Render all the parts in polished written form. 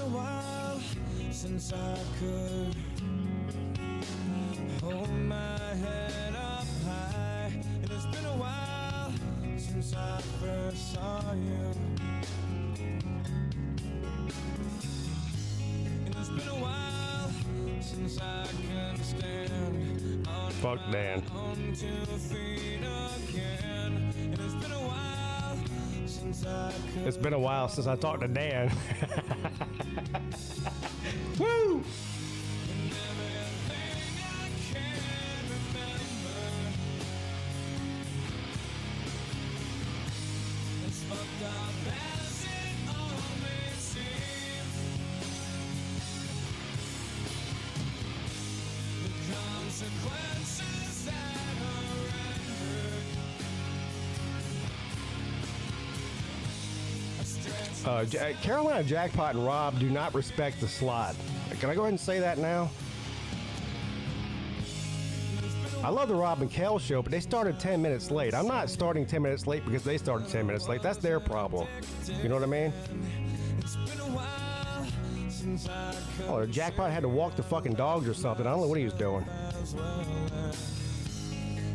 a while since I could hold my head up high, and it's been a while since I first saw you. And it's been a while since I can stand on Fuck Dan. own 2 feet again. And it's been a while since I could. It's been a while since I talked to Dan. Woo! And everything I can remember, it's fucked up as it all may seem. The consequences that are rendered, Carolina Jackpot and Rob do not respect the slot. Can I go ahead and say that now? I love the Rob and Kel show, but they started 10 minutes late. I'm not starting 10 minutes late because they started 10 minutes late. That's their problem. You know what I mean? it's been a while since I could. Oh, the Jackpot had to walk the fucking dogs or something. I don't know what he was doing. As well.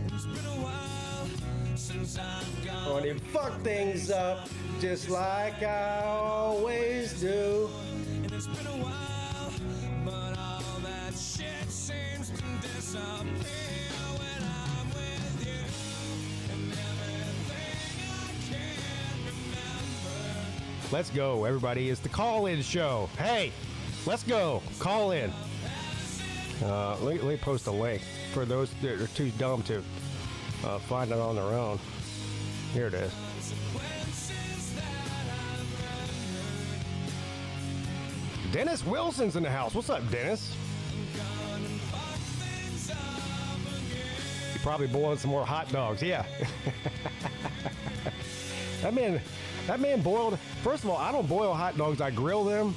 It's been a while since I've gone. Oh, and he fucked things up just like I always do. And it's been a while, but all that shit seems to disappear when I'm with you. And everything I can remember. Let's go, everybody. It's the call-in show. Hey, let's go. Call in. Let me post a link for those that are too dumb to find it on their own. Here it is. Consequences that I've rendered. Dennis Wilson's in the house. What's up, Dennis? Gone and fucked things up again. Probably boiling some more hot dogs. Yeah. That man boiled. First of all, I don't boil hot dogs. I grill them.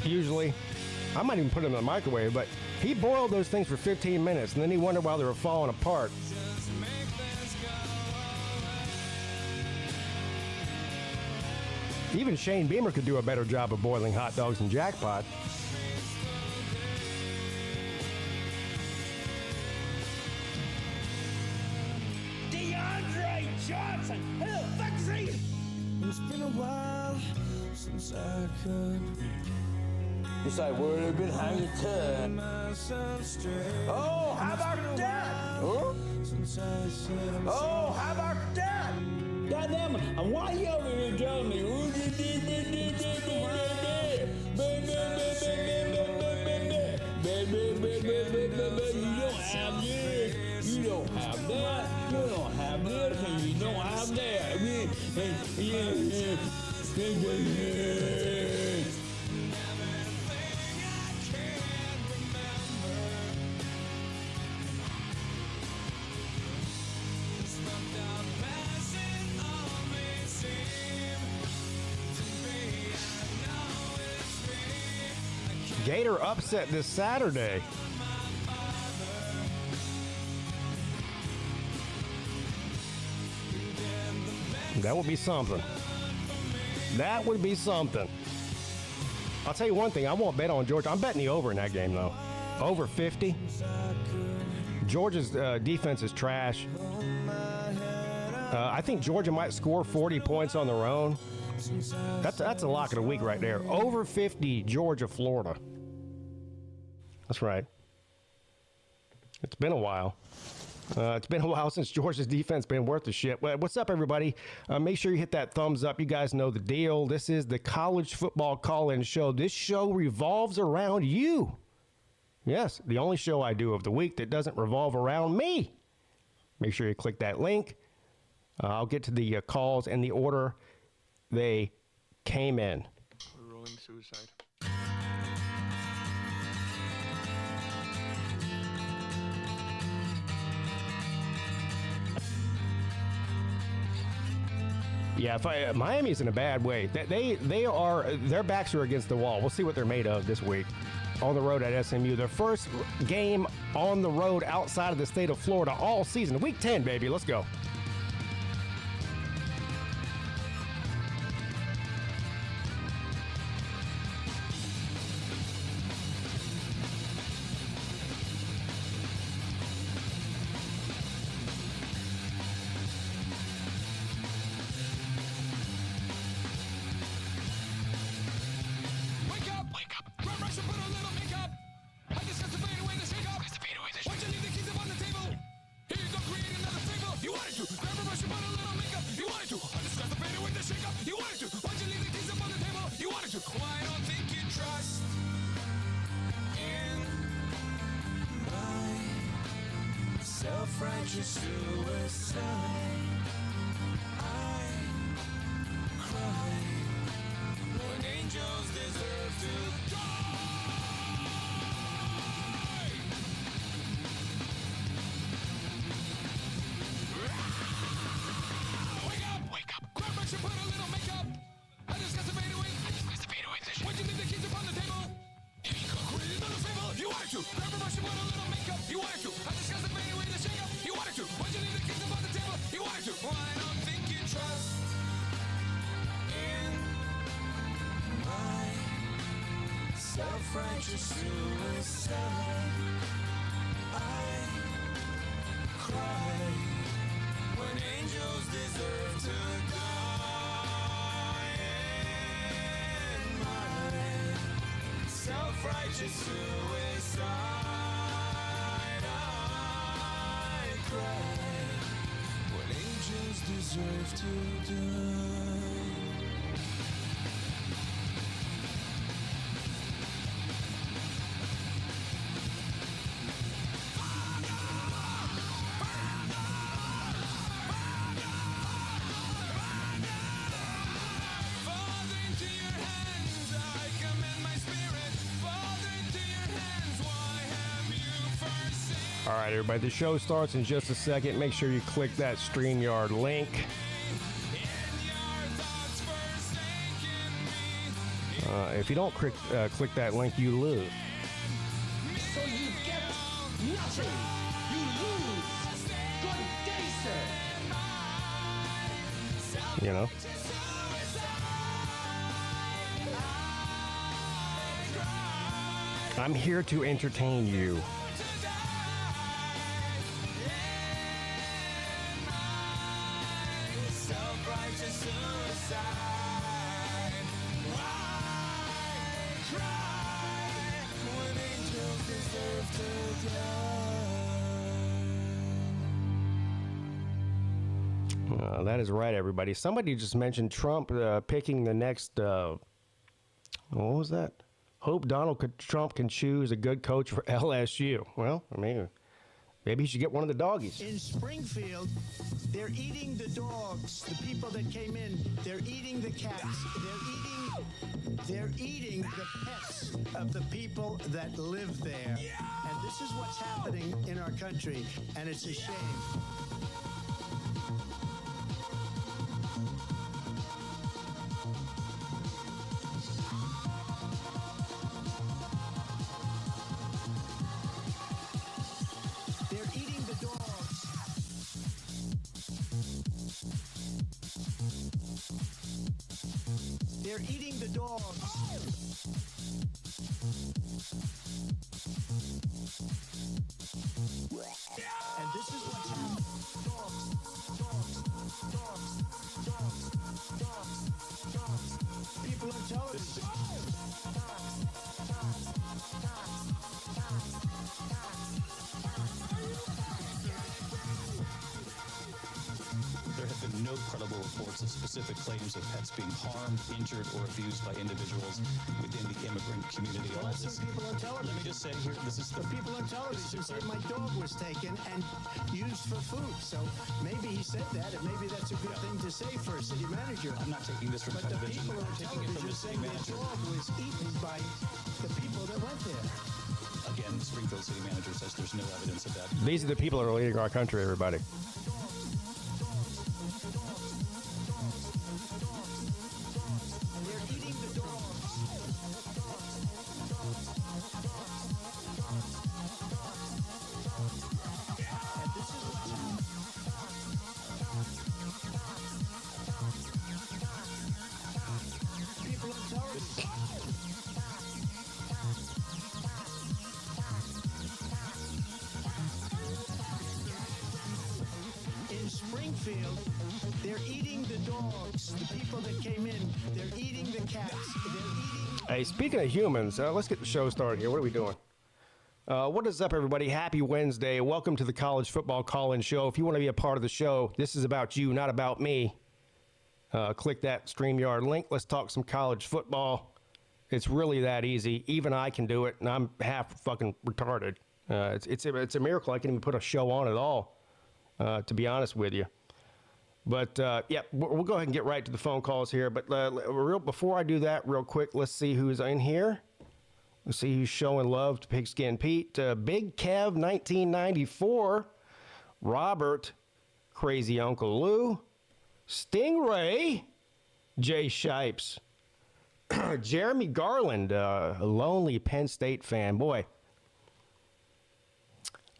Usually. I might even put them in the microwave, but he boiled those things for 15 minutes, and then he wondered why they were falling apart. Just make this go away. Even Shane Beamer could do a better job of boiling hot dogs than Jackpot. DeAndre Johnson! Who the fuck's he? It's been a while since I could You say, well, they've been hanging tight. myself straight. Oh, how about that? Huh? Since I said I'm Oh, how about that? Goddamn it, and why you over here telling me? You don't have this, you don't have that, you don't have this, and you don't have that. Gator upset this Saturday. That would be something. That would be something. I'll tell you one thing. I won't bet on Georgia. I'm betting the over in that game, though. Over 50. Georgia's defense is trash. I think Georgia might score 40 points on their own. That's a lock of the week right there. Over 50, Georgia, Florida. That's right. It's been a while. It's been a while since Georgia's defense been worth the shit. What's up, everybody? Make sure you hit that thumbs up. You guys know the deal. This is the College Football Call-In Show. This show revolves around you. Yes, the only show I do of the week that doesn't revolve around me. Make sure you click that link. I'll get to the calls in the order they came in. We're rolling suicide. Yeah, Miami's in a bad way. Their backs are against the wall. We'll see what they're made of this week on the road at SMU. Their first game on the road outside of the state of Florida all season. Week 10, baby. Let's go. want to. Why don't think you trust in my self-righteous suicide? I cry when angels deserve to die. Wake up. Grab brush and put a little makeup. I just got to fade away. Why'd you leave the keys upon the table? Created another fable. You wanted to. Grab a brush and put a little makeup. You wanted to. I just got to fade away the shake up. You wanted to. Why'd you leave the keys upon the table? You wanted to. Well, I don't think you trust in my self-righteous suicide. I cry when angels deserve to die. In my self-righteous suicide, I cry when angels deserve to die. Father, into your hands I commend my spirit. Father, into your hands, why have you forsaken? All right, everybody, the show starts in just a second. Make sure you click that StreamYard link. In your thoughts forsaken me. If you don't click that link, you lose. So you get nothing. You lose. Good day, sir. You know? I'm here to entertain you. Self-righteous suicide. Why cry when angels deserve to die? That is right, everybody. Somebody just mentioned Trump picking the next. What was that? Hope Trump can choose a good coach for LSU. Well, I mean, maybe he should get one of the doggies. In Springfield, they're eating the dogs. The people that came in, they're eating the cats. They're eating the pets of the people that live there. And this is what's happening in our country, and it's a shame. They're eating the dogs. They're eating the dogs. And this is what's happening. Dogs. People on television. There have been no credible reports of specific claims of pets being harmed, injured, or abused by individuals within the immigrant community. Well, that's some people on television. Let me just say here, this is The people on television said my dog was taken and used for food. So maybe he said that, and maybe that's a good thing to say for a city manager. I'm not taking this from But the television. people on I'm taking it from television the city saying the manager. dog was eaten by the people that went there. Again, the Springfield city manager says there's no evidence of that. These are the people that are leading our country, everybody. They're eating the dogs. And this is what's happening. People on television. In Springfield, they're eating the dogs. The people that came in, they're eating the cats. They're eating. Hey, speaking of humans, let's get the show started here. What are we doing? What is up, everybody? Happy Wednesday. Welcome to the College Football Call-In Show. If you want to be a part of the show, this is about you, not about me. Click that StreamYard link. Let's talk some college football. It's really that easy. Even I can do it, and I'm half fucking retarded. It's a miracle I can even put a show on at all, to be honest with you. But, yeah, we'll go ahead and get right to the phone calls here. But before I do that, real quick, let's see who's in here. Let's see who's showing love to Pigskin Pete. Big Kev, 1994. Robert, Crazy Uncle Lou. Stingray, Jay Shipes. Jeremy Garland, a lonely Penn State fan. Boy,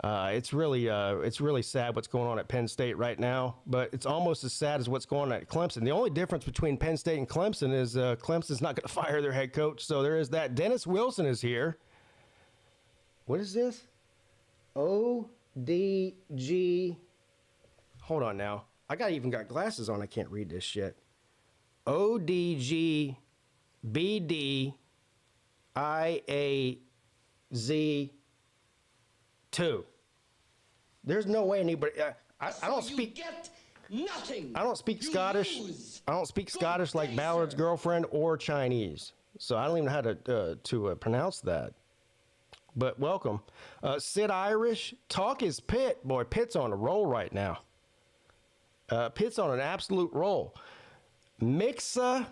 it's really sad what's going on at Penn State right now, but it's almost as sad as what's going on at Clemson. The only difference between Penn State and Clemson is Clemson's not going to fire their head coach, so there is that. Dennis Wilson is here. What is this? ODG. Hold on now. I even got glasses on. I can't read this shit. ODG BD IAZ 2. There's no way anybody. I don't speak. Get nothing. I don't speak You Scottish. lose. I don't speak Good Scottish like day, Ballard's sir. girlfriend or Chinese, so I don't even know how to pronounce that. But welcome, Sid Irish. Talk is Pitt. Boy, Pitt's on a roll right now. Pitt's on an absolute roll. Mixa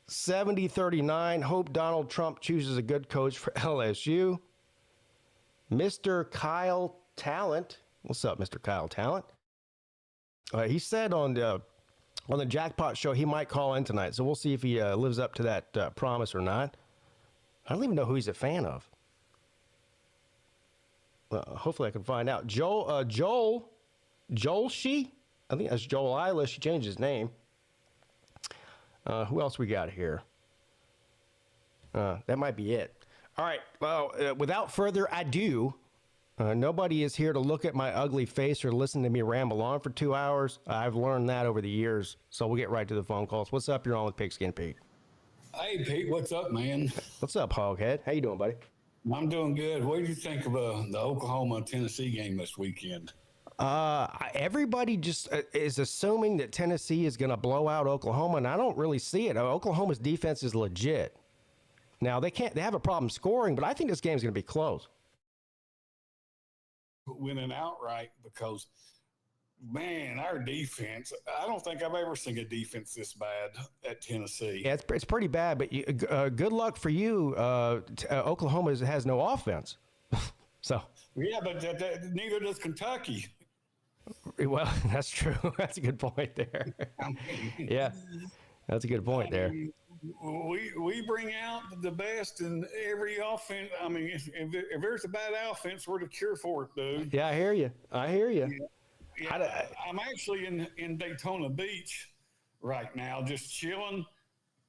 7039. Hope Donald Trump chooses a good coach for LSU. Mr. Kyle Talent. What's up, Mr. Kyle Talent? He said on the Jackpot show he might call in tonight, so we'll see if he lives up to that promise or not. I don't even know who he's a fan of. Hopefully I can find out. Joel She? I think that's Joel Eilish. He changed his name. Who else we got here? That might be it. All right. Well, without further ado, nobody is here to look at my ugly face or listen to me ramble on for 2 hours. I've learned that over the years. So we'll get right to the phone calls. What's up? You're on with Pigskin Pete. Hey, Pete, what's up, man? What's up, Hoghead? How you doing, buddy? I'm doing good. What did you think of the Oklahoma-Tennessee game this weekend? Everybody just is assuming that Tennessee is going to blow out Oklahoma, and I don't really see it. Oklahoma's defense is legit. Now, they have a problem scoring, but I think this game's going to be close. Winning outright because, man, our defense, I don't think I've ever seen a defense this bad at Tennessee. Yeah, it's pretty bad, but good luck for you. Oklahoma has no offense. So. Yeah, but neither does Kentucky. Well, that's true. That's a good point there. Yeah, that's a good point there. We bring out the best in every offense. I mean, if there's a bad offense, we're the cure for it, dude. Yeah, I hear you. Yeah, I'm actually in Daytona Beach right now, just chilling,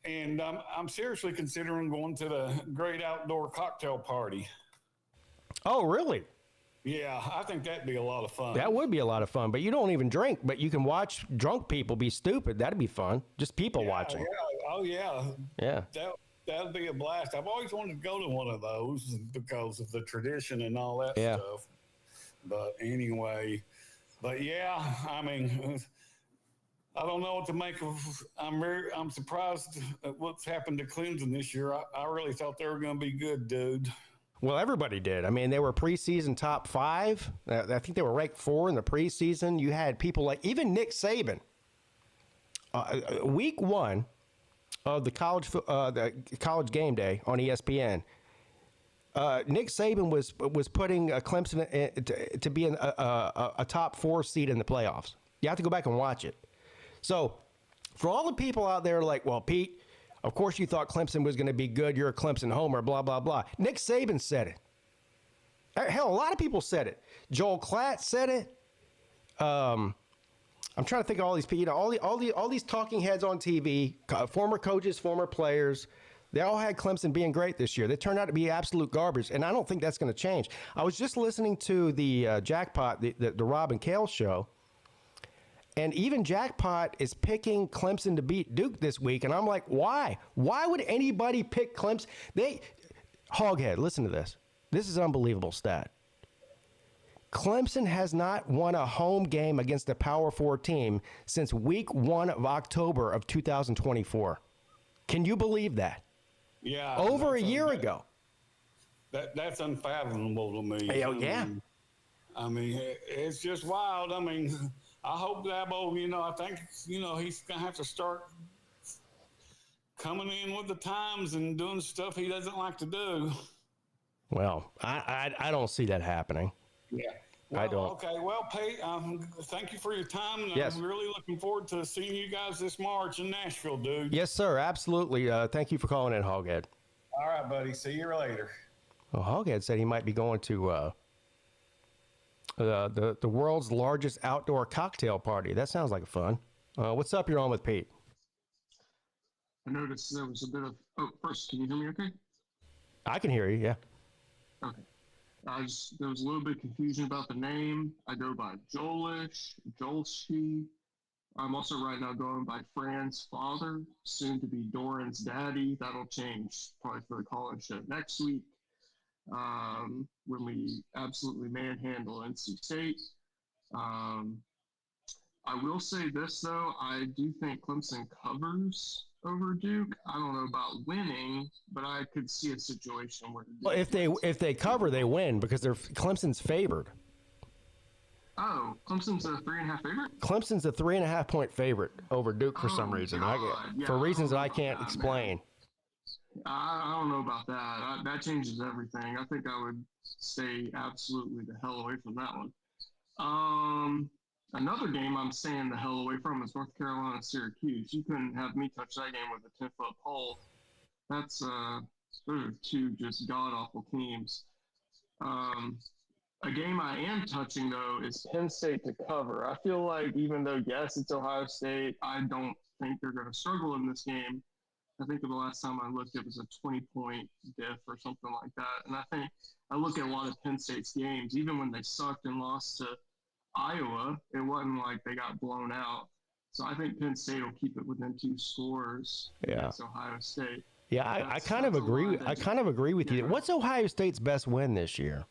and I'm seriously considering going to the Great Outdoor Cocktail Party. Oh, really? Yeah, I think that'd be a lot of fun. That would be a lot of fun, but you don't even drink, but you can watch drunk people be stupid. That'd be fun. Just people watching. Yeah. Oh, yeah. Yeah. That'd be a blast. I've always wanted to go to one of those because of the tradition and all that stuff. But anyway, yeah, I mean, I don't know what to make of. I'm surprised at what's happened to Clemson this year. I really thought they were going to be good, dude. Well, everybody did. I mean, they were preseason top 5. I think they were ranked 4 in the preseason. You had people like even Nick Saban. Week 1 of the college game day on ESPN, Nick Saban was putting Clemson to be a top 4 seed in the playoffs. You have to go back and watch it. So, for all the people out there like, well, Pete, of course you thought Clemson was going to be good. You're a Clemson homer, blah, blah, blah. Nick Saban said it. Hell, a lot of people said it. Joel Klatt said it. I'm trying to think of all these people. All these talking heads on TV, former coaches, former players. They all had Clemson being great this year. They turned out to be absolute garbage, and I don't think that's going to change. I was just listening to the Jackpot, the Rob and Kale show, and even Jackpot is picking Clemson to beat Duke this week, and I'm like, why? Why would anybody pick Clemson? Hoghead, listen to this. This is an unbelievable stat. Clemson has not won a home game against a Power 4 team since week 1 of October of 2024. Can you believe that? Yeah. Over a year ago. That's unfathomable to me. Yeah. I mean, it's just wild. I mean, I hope Dabo, I think, he's going to have to start coming in with the times and doing stuff he doesn't like to do. Well, I don't see that happening. Yeah. Well, I don't. Okay. Well, Pete, thank you for your time. And Yes. I'm really looking forward to seeing you guys this March in Nashville, dude. Yes, sir. Absolutely. Thank you for calling in, Hoghead. All right, buddy. See you later. Well, Hoghead said he might be going to the world's largest outdoor cocktail party. That sounds like fun. What's up? You're on with Pete. I noticed there was a bit of. Oh, first, can you hear me okay? I can hear you. Yeah. Okay. There was a little bit of confusion about the name. I go by Joelish, Jolshi. I'm also right now going by Fran's father, soon to be Doran's daddy. That'll change probably for the call-in show next week when we absolutely manhandle NC State. I will say this, though. I do think Clemson covers over Duke. I don't know about winning, but I could see a situation where Well, if they cover, they win because Clemson's favored. Oh, Clemson's a 3.5 favorite? Clemson's a 3.5 point favorite over Duke for some reason. For reasons that I can't explain. I don't know about that. That changes everything. I think I would stay absolutely the hell away from that one. Another game I'm staying the hell away from is North Carolina Syracuse. You couldn't have me touch that game with a 10-foot pole. Those are two just god-awful teams. A game I am touching, though, is Penn State to cover. I feel like even though, yes, it's Ohio State, I don't think they're going to struggle in this game. I think the last time I looked, it was a 20-point diff or something like that. And I think I look at a lot of Penn State's games, even when they sucked and lost to Iowa, it wasn't like they got blown out. So I think Penn State will keep it within 2 scores against Ohio State. Yeah, I kind of agree. I kind of agree with you. What's Ohio State's best win this year?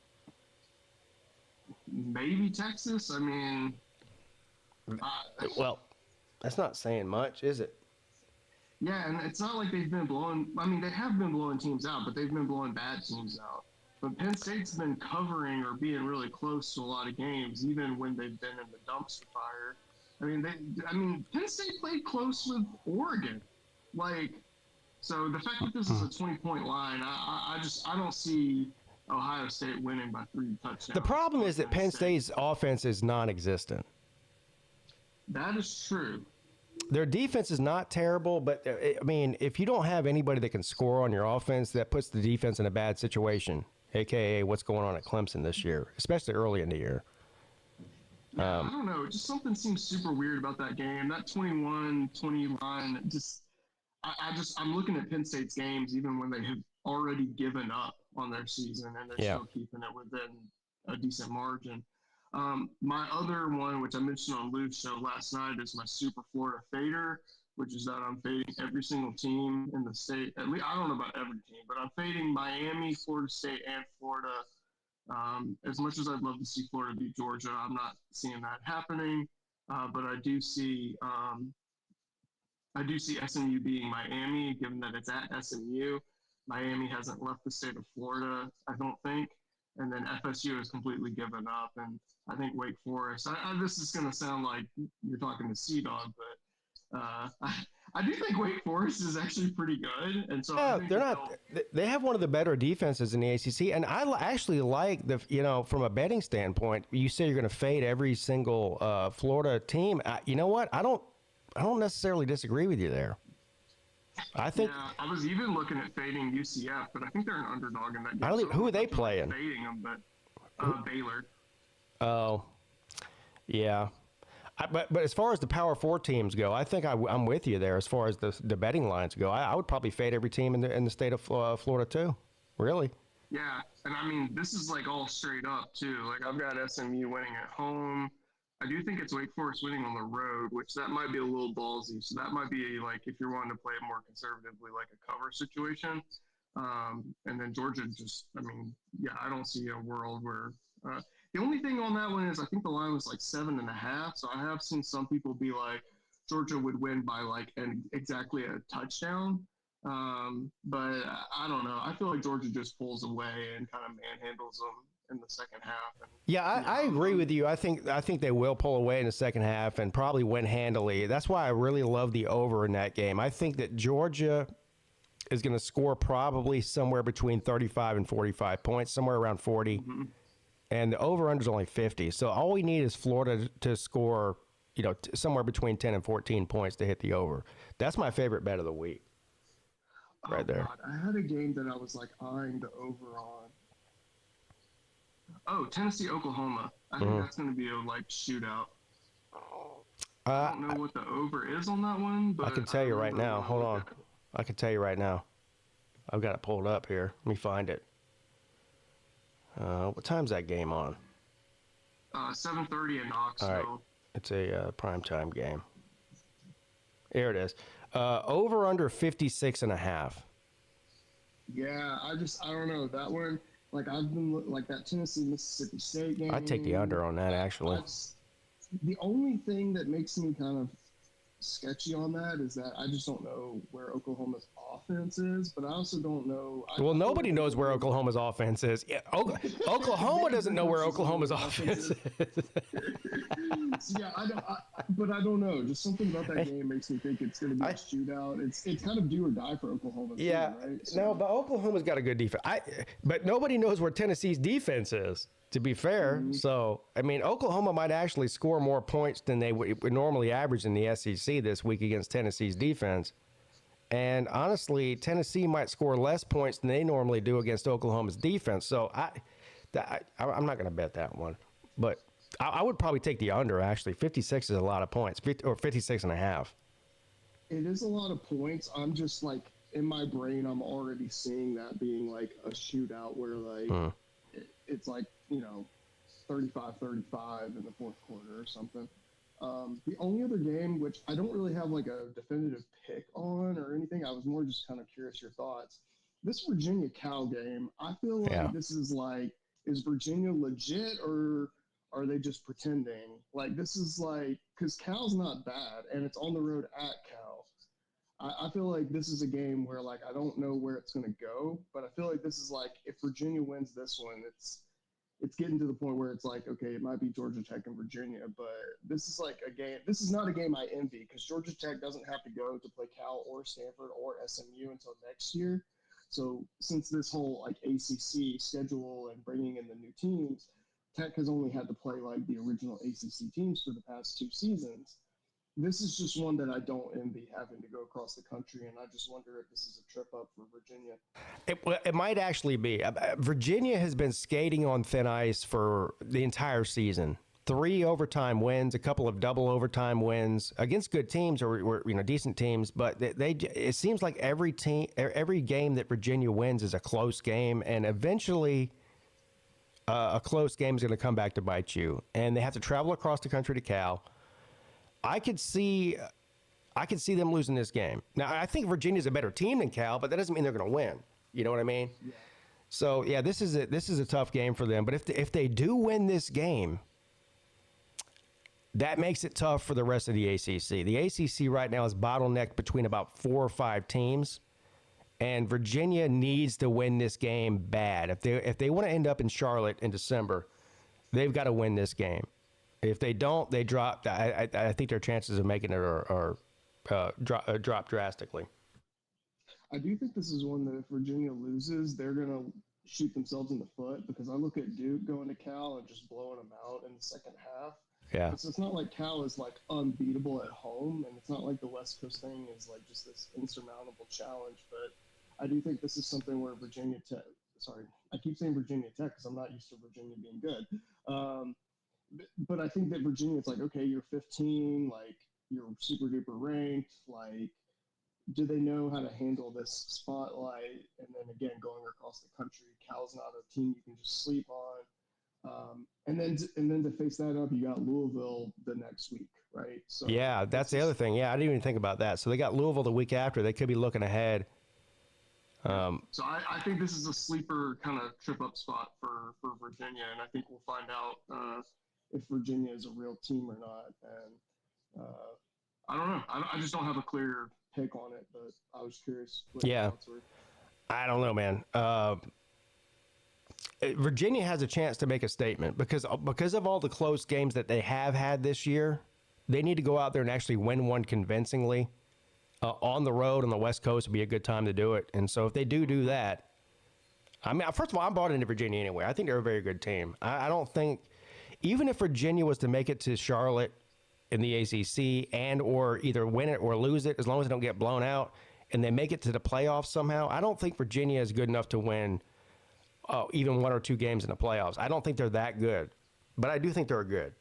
Maybe Texas. I mean, well, that's not saying much, is it? Yeah, and it's not like they've been blowing. I mean, they have been blowing teams out, but they've been blowing bad teams out. But Penn State's been covering or being really close to a lot of games, even when they've been in the dumpster fire. I mean, Penn State played close with Oregon. So the fact that this is a 20-point line, I don't see Ohio State winning by 3 touchdowns. The problem is that Penn State's offense is non-existent. That is true. Their defense is not terrible, but I mean, if you don't have anybody that can score on your offense, that puts the defense in a bad situation, aka what's going on at Clemson this year, especially early in the year. Yeah, I don't know. Just something seems super weird about that game. That 21-20 line, I'm looking at Penn State's games, even when they have already given up on their season, and they're still keeping it within a decent margin. My other one, which I mentioned on Lou's show last night, is my Super Florida Fader, which is that I'm fading every single team in the state. At least I don't know about every team, but I'm fading Miami, Florida State, and Florida. As much as I'd love to see Florida beat Georgia, I'm not seeing that happening. But I do see SMU beating Miami, given that it's at SMU. Miami hasn't left the state of Florida, I don't think. And then FSU has completely given up. And I think Wake Forest, this is going to sound like you're talking to Sea-Dog, but I do think Wake Forest is actually pretty good. And so they have one of the better defenses in the ACC. And I actually like from a betting standpoint, you say you're going to fade every single Florida team. You know what? I don't necessarily disagree with you there. I think I was even looking at fading UCF, but I think they're an underdog in that game. Who are they playing? Fading them, but Baylor. Oh, yeah. But as far as the Power 4 teams go, I think I'm with you there. As far as the betting lines go, I would probably fade every team in the state of Florida too. Really? Yeah, and I mean this is like all straight up too. Like I've got SMU winning at home. I do think it's Wake Forest winning on the road, which that might be a little ballsy. So that might be like if you're wanting to play it more conservatively, like a cover situation. And then Georgia I don't see a world where the only thing on that one is I think the line was like 7.5. So I have seen some people be like Georgia would win by exactly a touchdown. But I don't know. I feel like Georgia just pulls away and kind of manhandles them in the second half. And, Yeah, I agree with you. I think they will pull away in the second half and probably win handily. That's why I really love the over in that game. I think that Georgia is going to score probably somewhere between 35 and 45 points, somewhere around 40. Mm-hmm. And the over-under is only 50. So all we need is Florida to score, somewhere between 10 and 14 points to hit the over. That's my favorite bet of the week. Right there. God. I had a game that I was like eyeing the over on. Oh, Tennessee, Oklahoma. I think that's going to be a shootout. I don't know what the over is on that one, but I can tell you right now. Hold on. I can tell you right now. I've got it pulled up here. Let me find it. What time's that game on? 7:30 in Knoxville. All right. It's a primetime game. Here it is. Over under 56.5. Yeah, I don't know. That one, I've been that Tennessee Mississippi State game. I'd take the under on that, actually. The only thing that makes me kind of sketchy on that is that I just don't know where Oklahoma's offense is, but I also don't know. Well, nobody knows where Oklahoma's offense is. Yeah, Oklahoma doesn't know where Oklahoma's offense is. Yeah, but I don't know. Just something about that game makes me think it's going to be a shootout. It's kind of do or die for Oklahoma. Yeah, too, right? So, no, but Oklahoma's got a good defense. But nobody knows where Tennessee's defense is, to be fair. Mm-hmm. So, I mean, Oklahoma might actually score more points than they would normally average in the SEC this week against Tennessee's defense. And honestly, Tennessee might score less points than they normally do against Oklahoma's defense. So, I'm not going to bet that one. But I would probably take the under, actually. 56 is a lot of points, or 56.5. It is a lot of points. I'm just in my brain, I'm already seeing that being a shootout where it's 35-35 in the fourth quarter or something. The only other game, which I don't really have a definitive pick on or anything, I was more just kind of curious your thoughts. This Virginia-Cal game, I feel this is is Virginia legit or are they just pretending? This is because Cal's not bad and it's on the road at Cal. I feel like this is a game where I don't know where it's going to go, but I feel like this is if Virginia wins this one, it's getting to the point where it's okay, it might be Georgia Tech and Virginia, but this is a game. This is not a game I envy because Georgia Tech doesn't have to go to play Cal or Stanford or SMU until next year. So since this whole ACC schedule and bringing in the new teams, Tech has only had to play the original ACC teams for the past 2 seasons. This is just one that I don't envy having to go across the country, and I just wonder if this is a trip up for Virginia. It might actually be. Virginia has been skating on thin ice for the entire season. 3 overtime wins, a couple of double overtime wins against good teams or decent teams, but it seems like every game that Virginia wins is a close game, and eventually a close game is going to come back to bite you. And they have to travel across the country to Cal. I could see them losing this game. Now, I think Virginia's a better team than Cal, but that doesn't mean they're going to win. You know what I mean? Yeah. So, yeah, this is a tough game for them. But if they do win this game, that makes it tough for the rest of the ACC. The ACC right now is bottlenecked between about 4 or 5 teams, and Virginia needs to win this game bad. If they want to end up in Charlotte in December, they've got to win this game. If they don't, they drop. I think their chances of making it are drop drastically. I do think this is one that if Virginia loses, they're going to shoot themselves in the foot because I look at Duke going to Cal and just blowing them out in the second half. Yeah. So it's not like Cal is unbeatable at home, and it's not like the West Coast thing is just this insurmountable challenge. But I do think this is something where Virginia Tech. Sorry, I keep saying Virginia Tech because I'm not used to Virginia being good. But I think that Virginia, it's okay, you're 15, you're super duper ranked. Do they know how to handle this spotlight? And then again, going across the country, Cal's not a team you can just sleep on. And then to face that up, you got Louisville the next week, right? So yeah, that's the other thing. Yeah, I didn't even think about that. So they got Louisville the week after. They could be looking ahead. So I think this is a sleeper kind of trip-up spot for Virginia, and I think we'll find out if Virginia is a real team or not. And I don't know. I just don't have a clear pick on it, but I was curious what your thoughts were. I don't know, man. Virginia has a chance to make a statement because of all the close games that they have had this year. They need to go out there and actually win one convincingly. On the road on the West Coast would be a good time to do it. And so if they do that, I mean, first of all, I'm bought into Virginia anyway. I think they're a very good team. I don't think, even if Virginia was to make it to Charlotte in the ACC and or either win it or lose it, as long as they don't get blown out and they make it to the playoffs somehow, I don't think Virginia is good enough to win even 1 or 2 games in the playoffs. I don't think they're that good, but I do think they're good.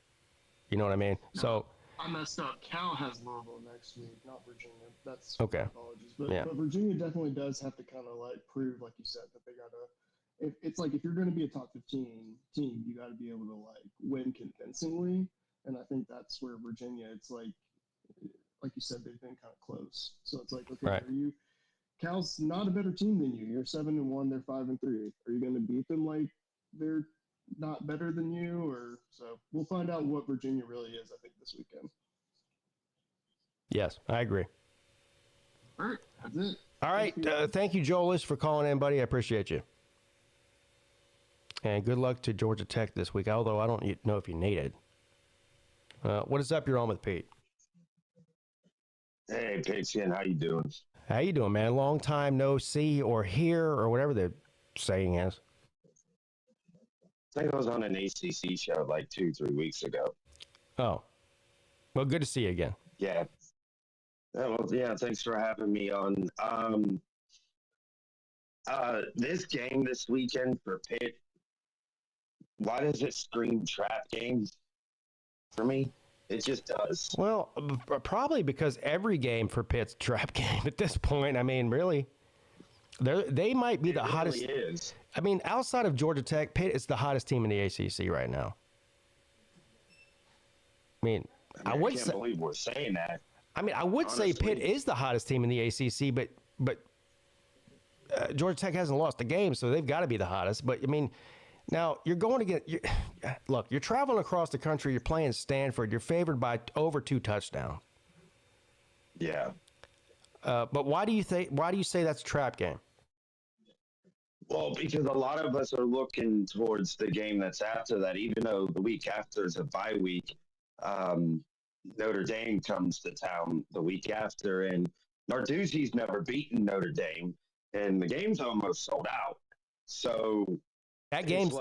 You know what I mean? No, so I messed up. Cal has Louisville next week, not Virginia. That's okay. Apologies, but Virginia definitely does have to kind of like prove, like you said, that they gotta. It's like if you're going to be a top 15 team, you got to be able to like win convincingly, and I think that's where Virginia. It's like you said, they've been kind of close. So it's like, okay, right. Cal's not a better team than you. You're 7-1, they're 5-3. Are you going to beat them like they're not better than you? Or so we'll find out what Virginia really is, I think, this weekend. Yes, I agree. All right, that's it. All right, thank you, Joelis, for calling in, buddy. I appreciate you. And good luck to Georgia Tech this week, although I don't know if you need it. What is up? You're on with Pete. Hey, Pigskin, how you doing? How you doing, man? Long time no see or hear or whatever the saying is. I think I was on an ACC show like 2-3 weeks ago. Oh. Well, good to see you again. Yeah. Well, yeah, thanks for having me on. This game this weekend for Pitt, why does it scream trap games for me? It just does. Well, probably because every game for Pitt's trap game at this point. I mean, really, they might be the hottest. Really is. I mean, outside of Georgia Tech, Pitt is the hottest team in the ACC right now. I mean, I can't believe we're saying that. I mean, I would say Pitt is the hottest team in the ACC, but Georgia Tech hasn't lost a game, so they've got to be the hottest. But I mean, now you're going to get. Look, you're traveling across the country. You're playing Stanford. You're favored by over 2 touchdowns. Yeah. But why do you say that's a trap game? Well, because a lot of us are looking towards the game that's after that, even though the week after is a bye week. Notre Dame comes to town the week after, and Narduzzi's never beaten Notre Dame, and the game's almost sold out. So that game's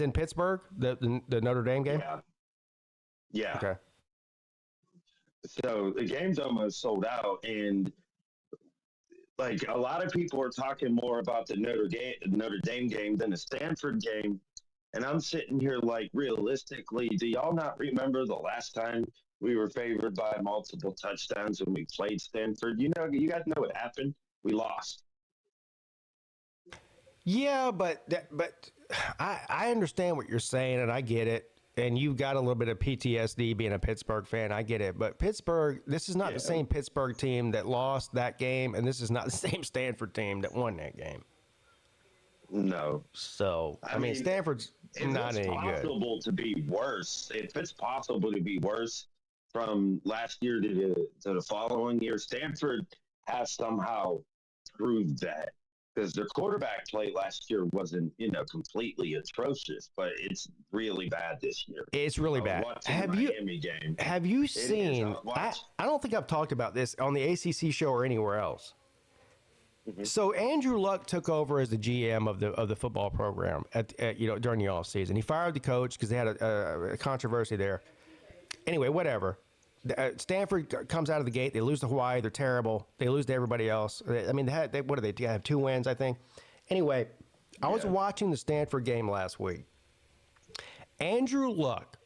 in Pittsburgh, the Notre Dame game. Yeah. Okay. So the game's almost sold out, and like a lot of people are talking more about the Notre Dame game than the Stanford game. And I'm sitting here like, realistically, do y'all not remember the last time we were favored by multiple touchdowns when we played Stanford? You guys know what happened. We lost. Yeah, but I understand what you're saying, and I get it. And you've got a little bit of PTSD being a Pittsburgh fan. I get it. But Pittsburgh, this is not the same Pittsburgh team that lost that game, and this is not the same Stanford team that won that game. No. So, I mean Stanford's not any good. If it's possible to be worse from last year to the following year, Stanford has somehow proved that. Because their quarterback play last year wasn't, completely atrocious, but it's really bad this year. It's really bad. Have you seen? I don't think I've talked about this on the ACC show or anywhere else. Mm-hmm. So Andrew Luck took over as the GM of the football program during the off season. He fired the coach because they had a controversy there. Anyway, whatever. Stanford comes out of the gate. They lose to Hawaii. They're terrible. They lose to everybody else. I mean, what do they have? 2 wins, I think. Anyway, I was watching the Stanford game last week. Andrew Luck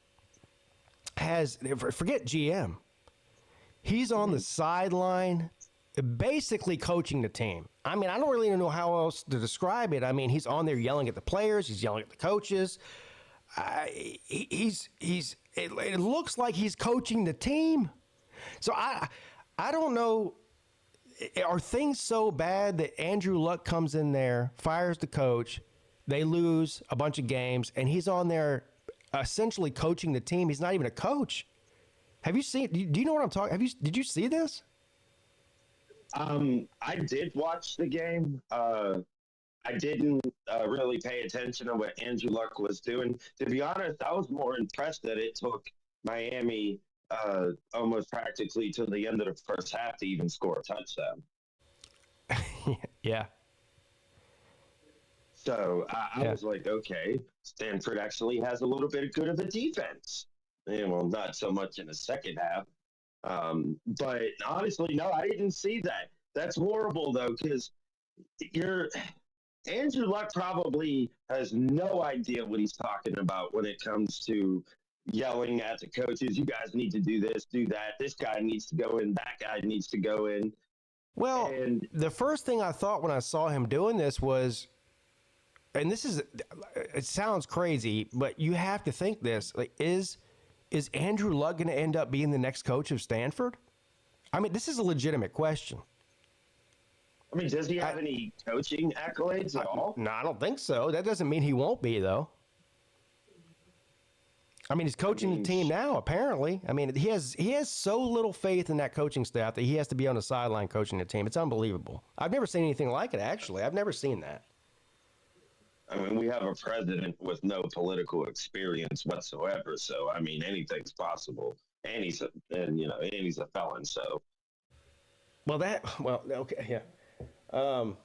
forget GM. He's on the sideline, basically coaching the team. I mean, I don't really know how else to describe it. I mean, he's on there yelling at the players. He's yelling at the coaches. It looks like he's coaching the team. So I don't know. Are things so bad that Andrew Luck comes in there, fires the coach, they lose a bunch of games, and he's on there essentially coaching the team? He's not even a coach. Have you seen? Do you know what I'm talking? Did you see this? I did watch the game. I didn't really pay attention to what Andrew Luck was doing. To be honest, I was more impressed that it took Miami almost practically to the end of the first half to even score a touchdown. Yeah. So I was like, okay, Stanford actually has a little bit good of a defense. Well, not so much in the second half. But honestly, no, I didn't see that. That's horrible, though, because Andrew Luck probably has no idea what he's talking about when it comes to yelling at the coaches. You guys need to do this, do that. This guy needs to go in. That guy needs to go in. Well, And the first thing I thought when I saw him doing this was, and it sounds crazy, but you have to think this, like, is Andrew Luck going to end up being the next coach of Stanford? I mean, this is a legitimate question. I mean, does he have any coaching accolades at all? No, I don't think so. That doesn't mean he won't be, though. I mean, he's coaching the team now, apparently. I mean, he has so little faith in that coaching staff that he has to be on the sideline coaching the team. It's unbelievable. I've never seen anything like it, actually. I've never seen that. I mean, we have a president with no political experience whatsoever, so I mean, anything's possible. And he's a felon, so. Okay, yeah. I'm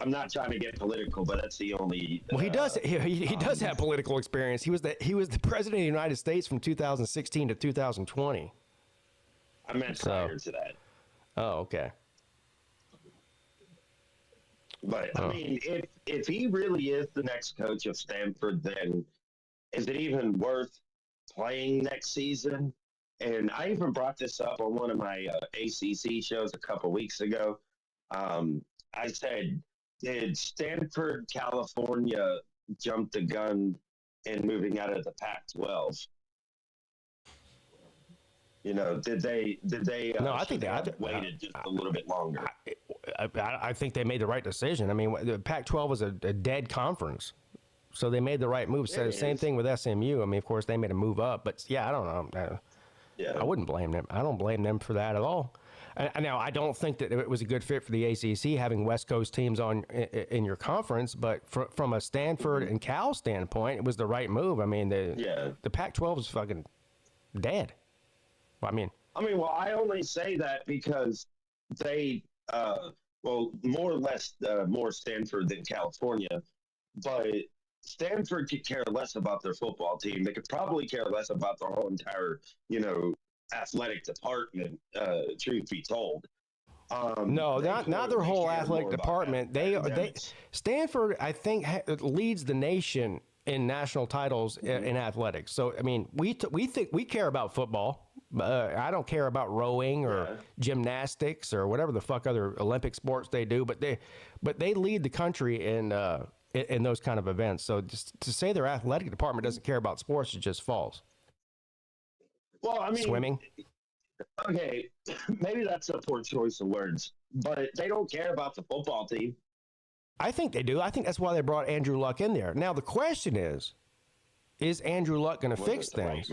not trying to get political, but that's the only. Well, he does. He does have political experience. He was the president of the United States from 2016 to 2020. I meant prior to that. Oh, okay. But I mean, if he really is the next coach of Stanford, then is it even worth playing next season? And I even brought this up on one of my ACC shows a couple weeks ago. I said, did Stanford, California jump the gun in moving out of the Pac-12? You know, did they? No, I think they waited just a little bit longer. I think they made the right decision. I mean, the Pac-12 was a dead conference, so they made the right move. So the same thing with SMU. I mean, of course, they made a move up, but yeah, I don't know. I wouldn't blame them. I don't blame them for that at all. Now, I don't think that it was a good fit for the ACC having West Coast teams in your conference, but from a Stanford and Cal standpoint, it was the right move. I mean, the Pac-12 is fucking dead. Well, I only say that because they, more or less, more Stanford than California, but Stanford could care less about their football team. They could probably care less about their whole entire, athletic department, truth be told. No, not their whole athletic department. Stanford, I think, leads the nation in national titles in athletics. So, I mean, we think we care about football. I don't care about rowing or gymnastics or whatever the fuck other Olympic sports they do, but they lead the country in those kind of events. So just to say their athletic department doesn't care about sports is just false. Well, I mean, swimming. Okay, maybe that's a poor choice of words, but they don't care about the football team. I think they do. I think that's why they brought Andrew Luck in there. Now the question is Andrew Luck going to fix things?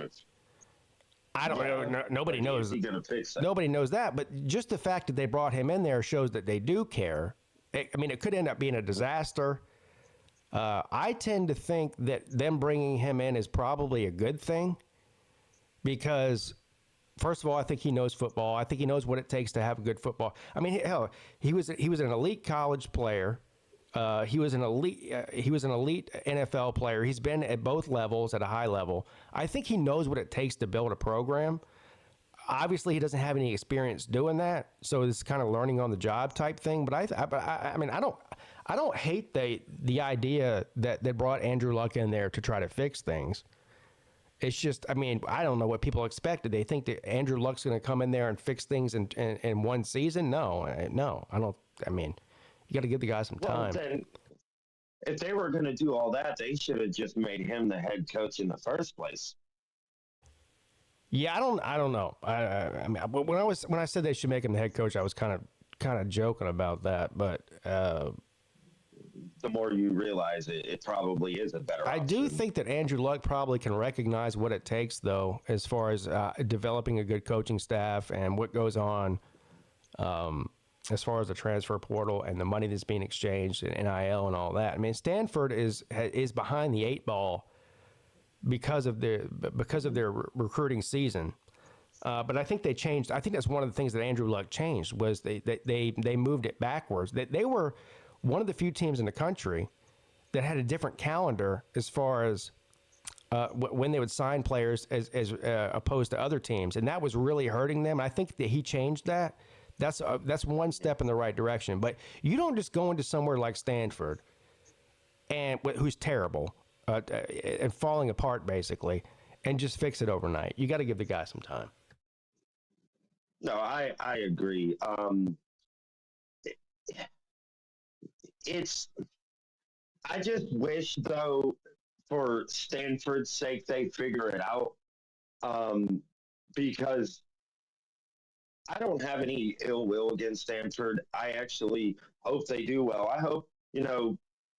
I don't know. Nobody knows. Nobody knows that. But just the fact that they brought him in there shows that they do care. I mean, it could end up being a disaster. I tend to think that them bringing him in is probably a good thing because, first of all, I think he knows football. I think he knows what it takes to have a good football. I mean, hell, he was an elite college player. He was an elite NFL player. He's been at both levels at a high level. I think he knows what it takes to build a program. Obviously, he doesn't have any experience doing that, so it's kind of learning on the job type thing. But I mean, I don't hate the idea that they brought Andrew Luck in there to try to fix things. It's just, I mean, I don't know what people expected. They think that Andrew Luck's going to come in there and fix things in one season. No, I don't. I mean, you got to give the guy some time. Well, then, if they were going to do all that, they should have just made him the head coach in the first place. Yeah, I don't know. I mean, when I said they should make him the head coach, I was kind of joking about that. But the more you realize it probably is a better option. I do think that Andrew Luck probably can recognize what it takes, though, as far as developing a good coaching staff and what goes on as far as the transfer portal and the money that's being exchanged and NIL and all that. I mean, Stanford is behind the 8 ball because of their recruiting season. But I think they changed. I think that's one of the things that Andrew Luck changed was they moved it backwards. They were one of the few teams in the country that had a different calendar as far as when they would sign players as opposed to other teams, and that was really hurting them. I think that he changed that. That's one step in the right direction. But you don't just go into somewhere like Stanford, and who's terrible and falling apart basically, and just fix it overnight. You got to give the guy some time. No, I agree. I just wish, though, for Stanford's sake, they figure it out. Because I don't have any ill will against Stanford. I actually hope they do well. I hope,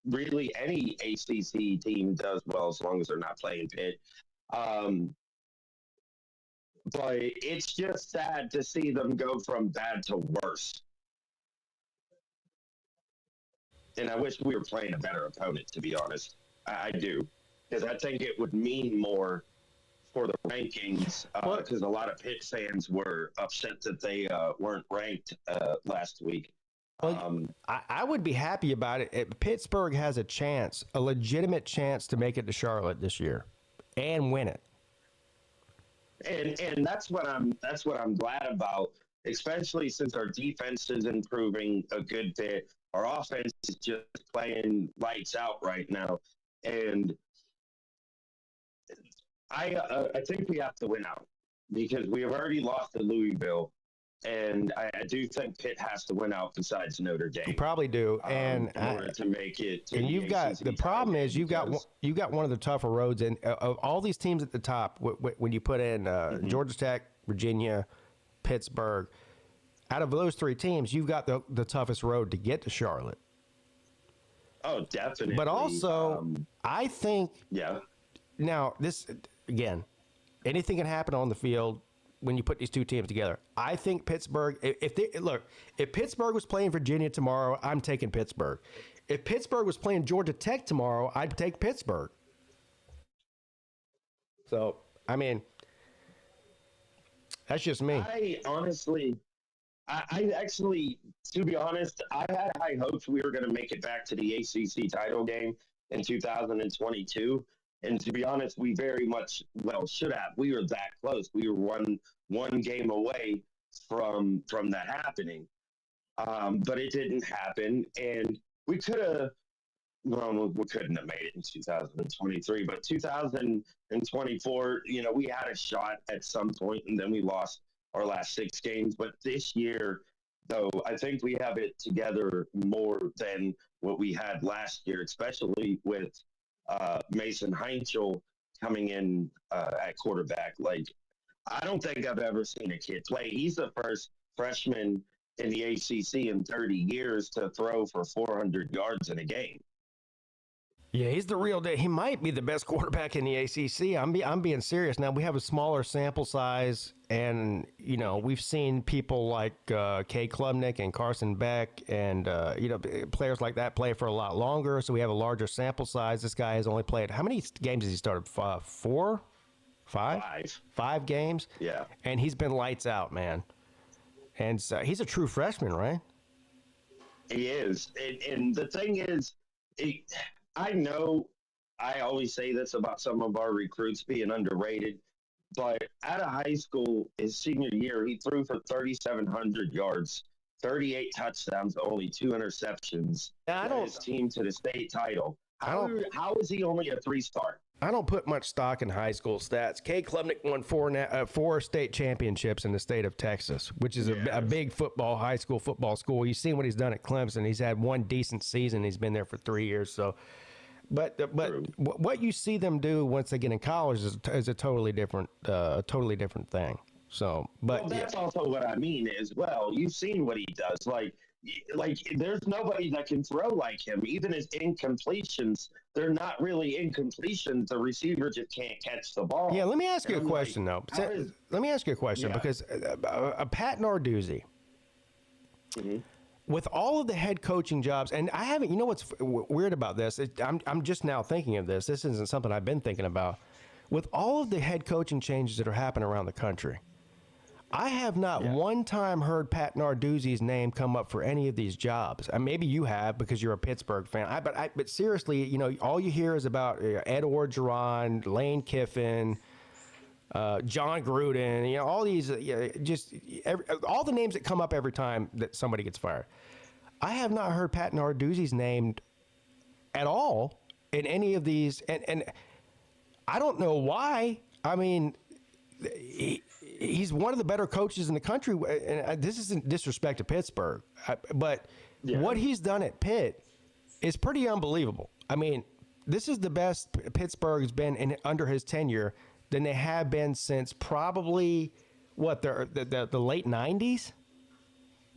really any ACC team does well as long as they're not playing Pitt. But it's just sad to see them go from bad to worse. And I wish we were playing a better opponent, to be honest. I do. Because I think it would mean more for the rankings, because a lot of Pitt fans were upset that they weren't ranked last week. Well, I would be happy about it. Pittsburgh has a legitimate chance to make it to Charlotte this year and win it. And that's what I'm glad about, especially since our defense is improving a good bit. Our offense is just playing lights out right now, and I think we have to win out because we have already lost to Louisville, and I do think Pitt has to win out besides Notre Dame. You probably do, and in order to make it. And you've got the problem is you've got one of the tougher roads, and of all these teams at the top, when you put in Georgia Tech, Virginia, Pittsburgh, out of those 3 teams, you've got the toughest road to get to Charlotte. Oh, definitely. But also, I think. Yeah. Now, this, again, anything can happen on the field when you put these 2 teams together. I think Pittsburgh, if Pittsburgh was playing Virginia tomorrow, I'm taking Pittsburgh. If Pittsburgh was playing Georgia Tech tomorrow, I'd take Pittsburgh. So, I mean, that's just me. I actually, to be honest, I had high hopes we were going to make it back to the ACC title game in 2022. And to be honest, we very much, should have. We were that close. We were one game away from that happening. But it didn't happen. And we could have, we couldn't have made it in 2023. But 2024, we had a shot at some point, and then we lost our last 6 games. But this year, though, I think we have it together more than what we had last year, especially with Mason Heinzel coming in at quarterback. Like, I don't think I've ever seen a kid play. He's the first freshman in the ACC in 30 years to throw for 400 yards in a game. Yeah, he's the real deal. He might be the best quarterback in the ACC. I'm being serious. Now, we have a smaller sample size, and, we've seen people like Kay Klubnik and Carson Beck and, players like that play for a lot longer, so we have a larger sample size. This guy has only played, how many games has he started? 4? 5? 5 games? Yeah. And he's been lights out, man. And so he's a true freshman, right? He is. And the thing is, I know I always say this about some of our recruits being underrated, but out of high school, his senior year, he threw for 3,700 yards, 38 touchdowns, only 2 interceptions. Led his team to the state title. How is he only a 3-star? I don't put much stock in high school stats. Kay Klubnik won 4 state championships in the state of Texas, which is a big high school football school. You've seen what he's done at Clemson. He's had 1 decent season. He's been there for 3 years. So, but what you see them do once they get in college is a totally different thing. So, but that's also what I mean as well. You've seen what he does. Like there's nobody that can throw like him. Even his incompletions, they're not really incompletions. The receiver just can't catch the ball. Yeah, let me ask you a question, though. Let me ask you a question, because Pat Narduzzi, with all of the head coaching jobs, and I haven't, you know what's weird about this? I'm just now thinking of this. This isn't something I've been thinking about. With all of the head coaching changes that are happening around the country, I have not one time heard Pat Narduzzi's name come up for any of these jobs. Maybe you have because you're a Pittsburgh fan. But seriously, you know, all you hear is about Ed Orgeron, Lane Kiffin, John Gruden, you know, all these, all the names that come up every time that somebody gets fired. I have not heard Pat Narduzzi's name at all in any of these, and I don't know why. I mean, he's one of the better coaches in the country, and this isn't disrespect to Pittsburgh, but what he's done at Pitt is pretty unbelievable. I mean, this is the best Pittsburgh's been under his tenure than they have been since probably the late 90s,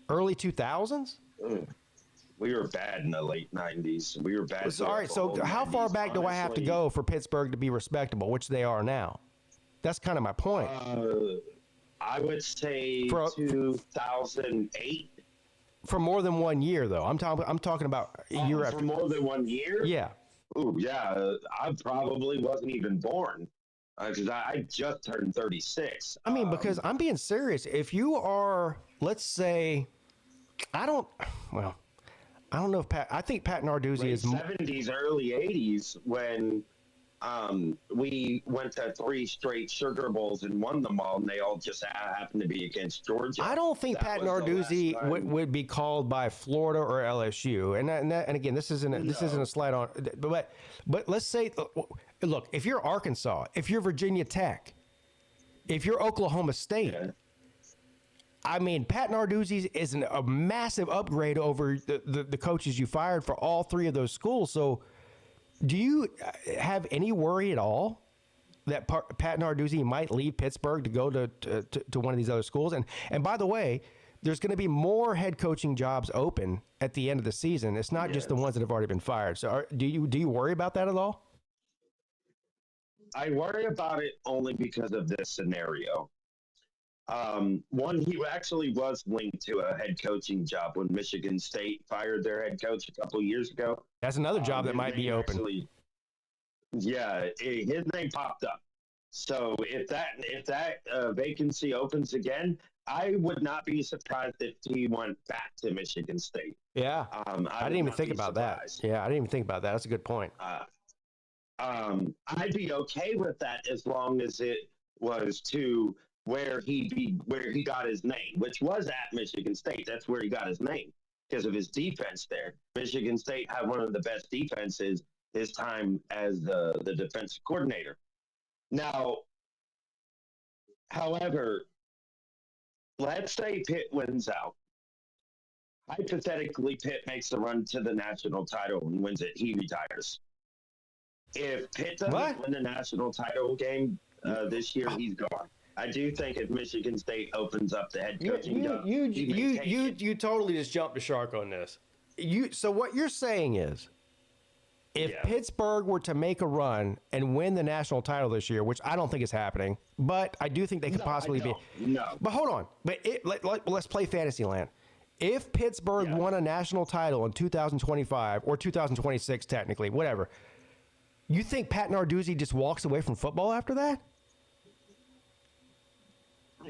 early 2000s. We were bad in the late 90s. We were bad. All right, so how far back do I have to go for Pittsburgh to be respectable, which they are now? That's kind of my point. I would say 2008. For more than 1 year, though. I'm talking about a year after. For more than 1 year? Yeah. Ooh, yeah. I probably wasn't even born because I just turned 36. I mean, because I'm being serious. If you are, let's say, I don't know if I think Pat Narduzzi is 70s, early 80s when we went to 3 straight Sugar Bowls and won them all, and they all just happened to be against Georgia. I don't think Pat Narduzzi would be called by Florida or LSU, and again, this isn't a slight on, but let's say, look, if you're Arkansas, if you're Virginia Tech, if you're Oklahoma State. I mean, Pat Narduzzi is a massive upgrade over the coaches you fired for all 3 of those schools. So do you have any worry at all that Pat Narduzzi might leave Pittsburgh to go to one of these other schools? And by the way, there's going to be more head coaching jobs open at the end of the season. It's not just the ones that have already been fired. So do you worry about that at all? I worry about it only because of this scenario. One, he actually was linked to a head coaching job when Michigan State fired their head coach a couple of years ago. That's another job that might be open. His name popped up. So if that vacancy opens again, I would not be surprised if he went back to Michigan State. Yeah, I didn't even think about that. Yeah, I didn't even think about that. That's a good point. I'd be okay with that as long as it was to where he got his name, which was at Michigan State. That's where he got his name because of his defense there. Michigan State had one of the best defenses his time as the defensive coordinator. Now, however, let's say Pitt wins out. Hypothetically, Pitt makes a run to the national title and wins it. He retires. If Pitt doesn't win the national title game this year, he's gone. I do think if Michigan State opens up the head coaching job, you totally just jumped the shark on this. So what you're saying is, if Pittsburgh were to make a run and win the national title this year, which I don't think is happening, but I do think they could possibly be. No. But hold on. But let's play Fantasyland. If Pittsburgh won a national title in 2025 or 2026, technically, whatever, you think Pat Narduzzi just walks away from football after that?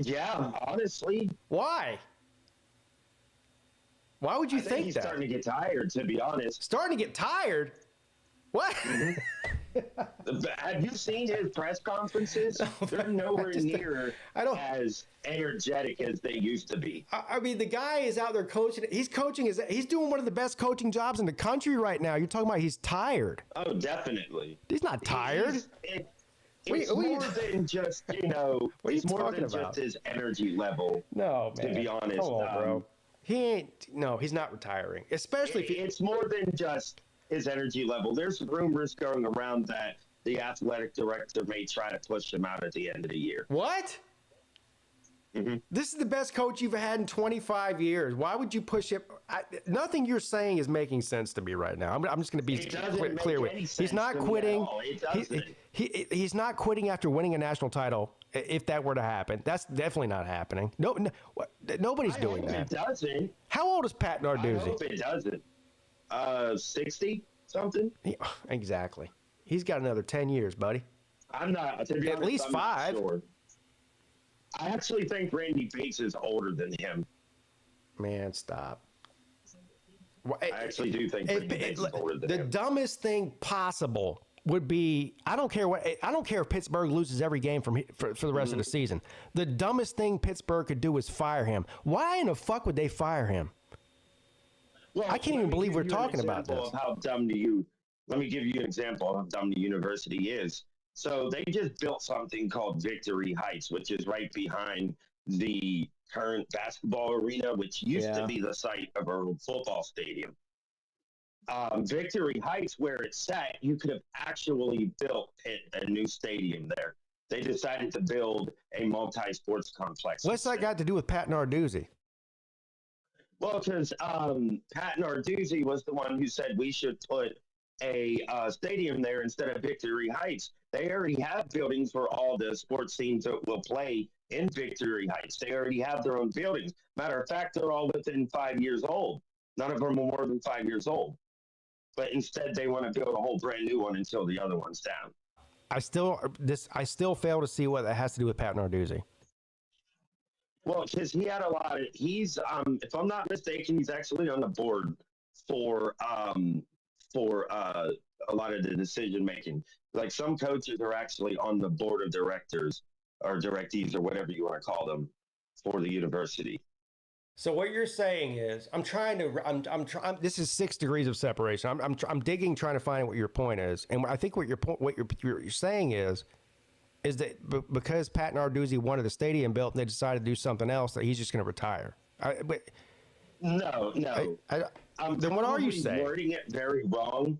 Yeah, honestly. Why? Why would you think he's that? Starting to get tired, to be honest. Starting to get tired? What? Have you seen his press conferences? They're nowhere near as energetic as they used to be. I mean, the guy is out there coaching. He's doing one of the best coaching jobs in the country right now. You're talking about he's tired. Oh, definitely. He's not tired. It's more than just, it's more than just his energy level. No, man. To be honest. Come on, bro. He's not retiring. Especially it's more than just his energy level. There's rumors going around that the athletic director may try to push him out at the end of the year. What? Mm-hmm. This is the best coach you've had in 25 years. Why would you push him? Nothing you're saying is making sense to me right now. I'm just going to be clear with you. He's not quitting. He's not quitting after winning a national title if that were to happen. That's definitely not happening. Nobody's doing that. It doesn't. How old is Pat I Narduzzi? hope it doesn't. 60 something. Exactly. He's got another 10 years, buddy. I'm not. To be At honest, least I'm not 5. Sure. I actually think Randy Bates is older than him. Man, stop. I actually do think Randy Bates is older than the him. dumbest thing possible would be I don't care if Pittsburgh loses every game for the rest of the season. The dumbest thing Pittsburgh could do is fire him. Why in the fuck would they fire him? Well, I can't even believe we're talking about this. Let me give you an example of how dumb the university is. So they just built something called Victory Heights, which is right behind the current basketball arena, which used to be the site of our football stadium. Victory Heights, where it's set, you could have actually built a new stadium there. They decided to build a multi-sports complex. What's that got to do with Pat Narduzzi? Well, because Pat Narduzzi was the one who said we should put a stadium there instead of Victory Heights. They already have buildings for all the sports teams that will play in Victory Heights. They already have their own buildings. Matter of fact, they're all within 5 years old. None of them are more than 5 years old. But instead, they want to build a whole brand new one until the other one's down. I still fail to see what that has to do with Pat Narduzzi. Well, because he had a lot of. He's, if I'm not mistaken, he's actually on the board for a lot of the decision making. Like some coaches are actually on the board of directors or directees or whatever you want to call them for the university. So what you're saying is, this is 6 degrees of separation. I'm digging, trying to find what your point is, and I think what you're saying is that because Pat Narduzzi wanted the stadium built and they decided to do something else, that he's just going to retire. No. Then what are you saying? Wording it very wrong.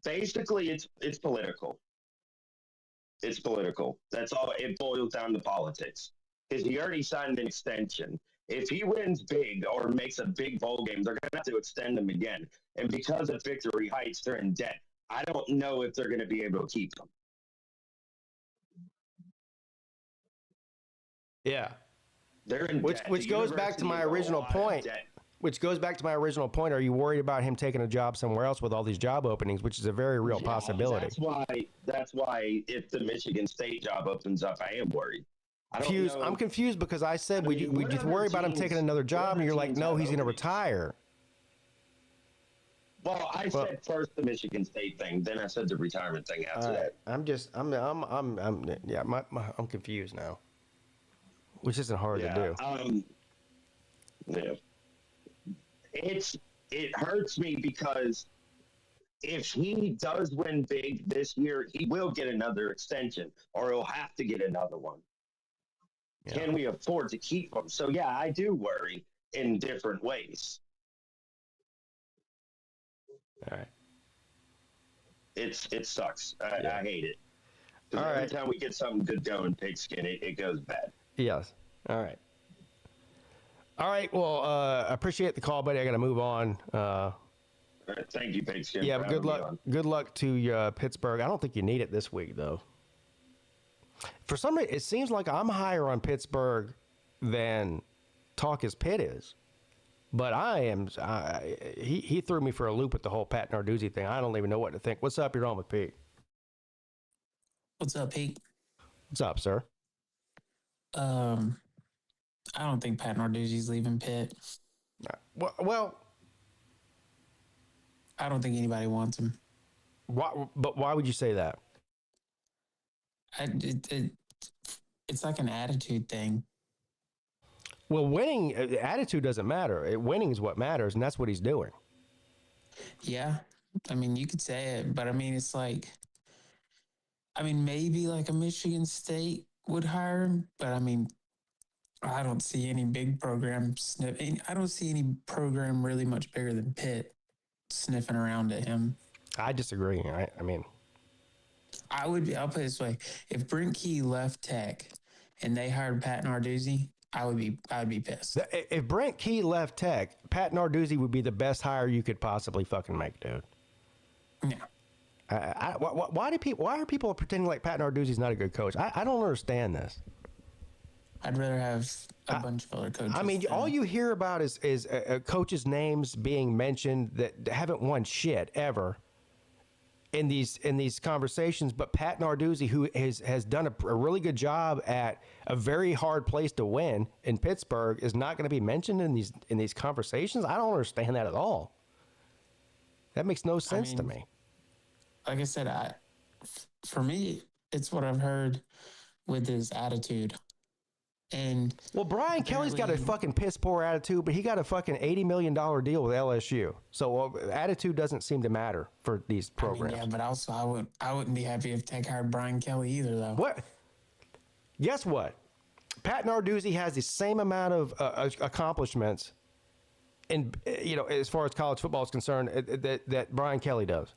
Basically, it's political. It's political. That's all. It boils down to politics. Because he already signed an extension. If he wins big or makes a big bowl game, they're going to have to extend him again. And because of Victory Heights, they're in debt. I don't know if they're going to be able to keep them. Yeah. They're in debt. Which goes back to my original point. Are you worried about him taking a job somewhere else with all these job openings, which is a very real possibility? That's why if the Michigan State job opens up, I am worried. I'm confused because I said, would you worry about him taking another job? And you're like, no, he's going to retire. Well, I said first the Michigan State thing, then I said the retirement thing after that. I'm confused now, which isn't hard to do. It hurts me because if he does win big this year, he will get another extension, or he'll have to get another one. Yeah. Can we afford to keep him? So, yeah, I do worry in different ways. All right. It sucks. I hate it. All right. Every time we get something good going, Pigskin, it goes bad. Yes. All right. All right. Well, I appreciate the call, buddy. I got to move on. All right. Thank you, Pigskin. Yeah, good luck. Good luck to Pittsburgh. I don't think you need it this week, though. For some reason, it seems like I'm higher on Pittsburgh than Talk is Pitt is. But I am. He threw me for a loop with the whole Pat Narduzzi thing. I don't even know what to think. What's up? You're on with Pete. What's up, Pete? What's up, sir? I don't think Pat Narduzzi's leaving Pitt. Well, I don't think anybody wants him. But why would you say that? It's like an attitude thing. Well, winning, attitude doesn't matter. Winning is what matters, and that's what he's doing. Yeah. I mean, you could say it, but I mean, it's like, maybe like a Michigan State would hire him, but I mean, I don't see any big program sniffing. I don't see any program really much bigger than Pitt sniffing around at him. I disagree. I'll put it this way. If Brent Key left Tech and they hired Pat Narduzzi, I would be pissed. If Brent Key left Tech, Pat Narduzzi would be the best hire you could possibly fucking make, dude. Yeah. Why are people pretending like Pat Narduzzi's not a good coach? I don't understand this. I'd rather have a bunch of other coaches. I mean, all you hear about is coaches' names being mentioned that haven't won shit ever in these conversations. But Pat Narduzzi, who has done a really good job at a very hard place to win in Pittsburgh, is not going to be mentioned in these conversations. I don't understand that at all. That makes no sense to me. Like I said, for me, it's what I've heard with his attitude. And well, Brian Kelly's got a fucking piss poor attitude, but he got a fucking $80 million deal with LSU. So attitude doesn't seem to matter for these programs. Yeah, but also I wouldn't be happy if Tech hired Brian Kelly either, though. What? Guess what? Pat Narduzzi has the same amount of accomplishments, in as far as college football is concerned, that Brian Kelly does.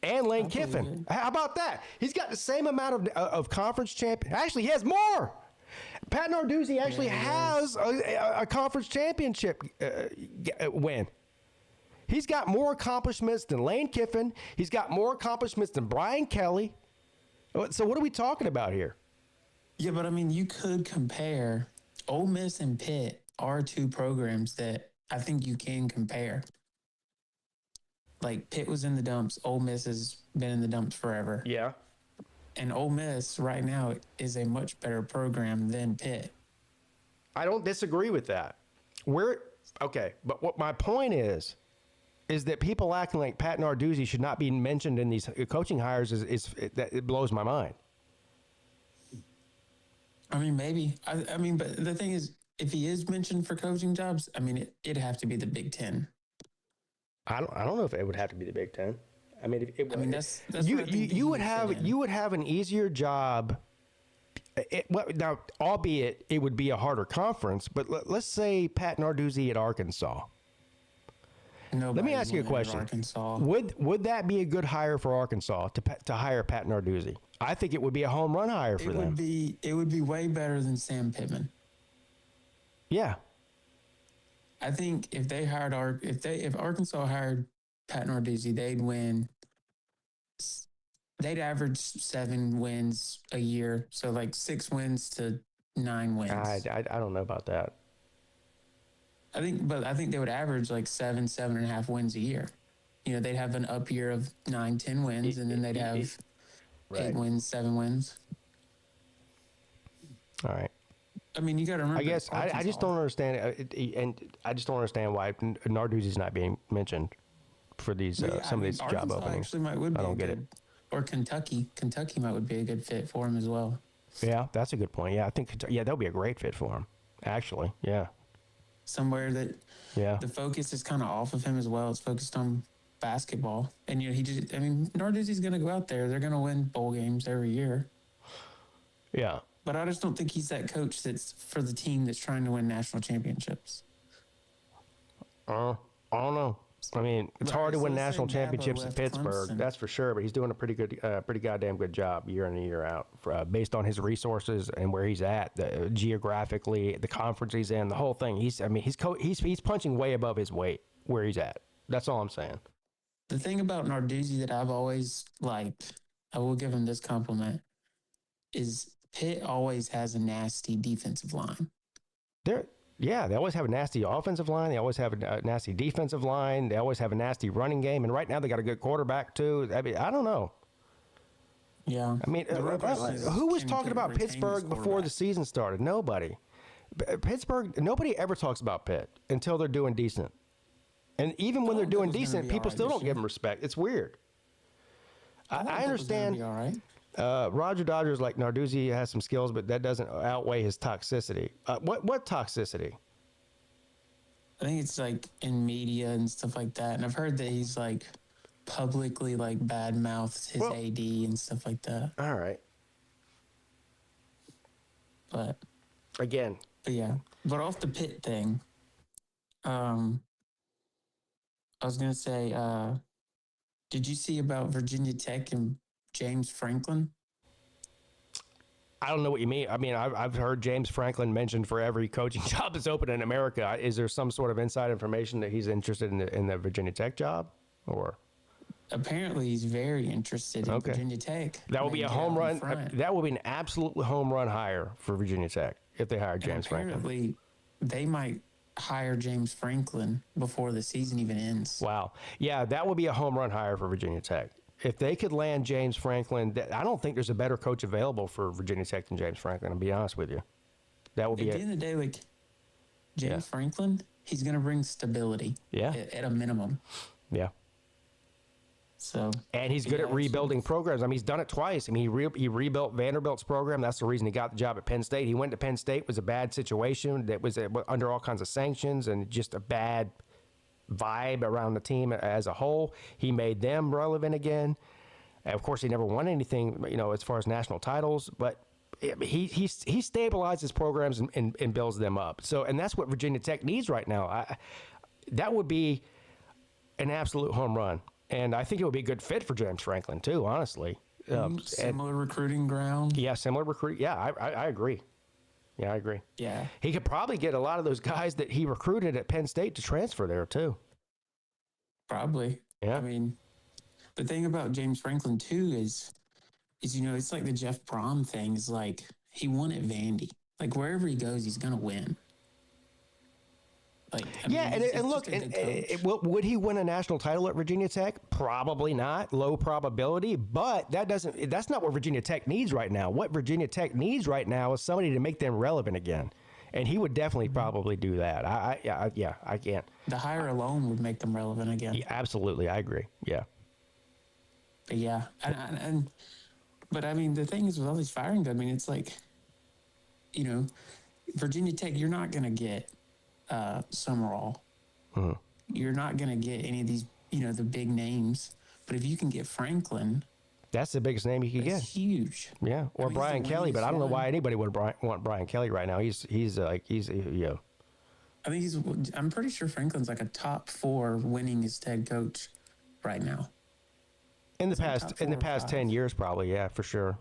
And Lane Kiffin. How about that? He's got the same amount of conference champion. Actually, he has more. Pat Narduzzi actually has a conference championship win. He's got more accomplishments than Lane Kiffin. He's got more accomplishments than Brian Kelly. So what are we talking about here? Yeah, but I mean, you could compare. Ole Miss and Pitt are two programs that I think you can compare. Like, Pitt was in the dumps. Ole Miss has been in the dumps forever. Yeah. And Ole Miss right now is a much better program than Pitt. I don't disagree with that. But what my point is that people acting like Pat Narduzzi should not be mentioned in these coaching hires it blows my mind. I mean, maybe. I mean, but the thing is, if he is mentioned for coaching jobs, I mean, it'd have to be the Big Ten. I don't know if it would have to be the Big Ten. I mean, that's you would have an easier job. Now, albeit it would be a harder conference, but let's say Pat Narduzzi at Arkansas. Let me ask you a question. Would that be a good hire for Arkansas to hire Pat Narduzzi? I think it would be a home run hire for them. It would be way better than Sam Pittman. Yeah. I think if Arkansas hired Pat Narduzzi, they'd win. They'd average 7 wins a year, so like 6 wins to 9 wins. I don't know about that. I think they would average like 7.5 wins a year. They'd have an up year of 9-10 wins, and then they'd have 8 wins, 7 wins. All right. I mean, you got to remember. I guess I just don't understand, and I just don't understand why Narduzzi's not being mentioned for these some of these job openings. I don't get it. Or Kentucky would be a good fit for him as well. Yeah, that's a good point. Yeah, I think that would be a great fit for him. Actually, yeah. Somewhere that the focus is kind of off of him as well. It's focused on basketball, and Narduzzi's going to go out there. They're going to win bowl games every year. Yeah. But I just don't think he's that coach that's for the team that's trying to win national championships. I don't know. I mean, it's hard to win national championships at Pittsburgh, that's for sure. But he's doing a pretty goddamn good job year in and year out, based on his resources and where he's at geographically, the conference he's in, the whole thing. He's punching way above his weight where he's at. That's all I'm saying. The thing about Narduzzi that I've always liked, I will give him this compliment, is Pitt always has a nasty defensive line. They always have a nasty offensive line. They always have a nasty defensive line. They always have a nasty running game. And right now they got a good quarterback too. I mean, I don't know. Yeah. I mean, who was talking about Pittsburgh before the season started? Nobody. Pittsburgh, nobody ever talks about Pitt until they're doing decent. And even when they're doing decent, people still don't give them respect. It's weird. I understand. Roger Dodger's like Narduzzi has some skills, but that doesn't outweigh his toxicity. What toxicity? I think it's like in media and stuff like that. And I've heard that he's like publicly like bad-mouthed his AD and stuff like that. All right. But yeah. But off the Pitt thing, I was gonna say, did you see about Virginia Tech and James Franklin? I don't know what you mean. I mean, I've heard James Franklin mentioned for every coaching job that's open in America. Is there some sort of inside information that he's interested in the Virginia Tech job, or? apparently he's very interested in Virginia Tech. That will be a home run. That will be an absolute home run hire for Virginia Tech if they hire James Franklin. Apparently, they might hire James Franklin before the season even ends. Wow. Yeah, that would be a home run hire for Virginia Tech. If they could land James Franklin, I don't think there's a better coach available for Virginia Tech than James Franklin, to be honest with you. That would be At the end of the day, like, James Franklin, he's going to bring stability at a minimum. Yeah. So, and he's good at rebuilding programs. I mean, he's done it twice. I mean, he rebuilt Vanderbilt's program. That's the reason he got the job at Penn State. He went to Penn State. It was a bad situation. That was under all kinds of sanctions and just a bad vibe around the team as a whole. He made them relevant again. And of course, he never won anything, as far as national titles. But he stabilizes programs and builds them up. So, and that's what Virginia Tech needs right now. That would be an absolute home run. And I think it would be a good fit for James Franklin, too, honestly. Similar recruiting ground. Yeah, similar recruiting. Yeah, I agree. Yeah, I agree. Yeah. He could probably get a lot of those guys that he recruited at Penn State to transfer there, too. Probably. Yeah. I mean, the thing about James Franklin, too, is it's like the Jeff Brom thing. Is like, he won at Vandy. Like, wherever he goes, he's going to win. Like, and look, would he win a national title at Virginia Tech? Probably not. Low probability. But that's not what Virginia Tech needs right now. What Virginia Tech needs right now is somebody to make them relevant again. And he would definitely probably do that. I can't. The hire alone would make them relevant again. Yeah, absolutely. I agree. Yeah. But yeah. But I mean, the thing is with all these firings, I mean, it's like, Virginia Tech, you're not going to get Summerall. You're not going to get any of these, the big names. But if you can get Franklin, that's the biggest name you could get. Huge. Yeah, or Brian Kelly, but I don't know why anybody would want Brian Kelly right now. He's I think I'm pretty sure Franklin's like a top 4 winningest head coach right now. In the past 10 years, probably. Yeah, for sure.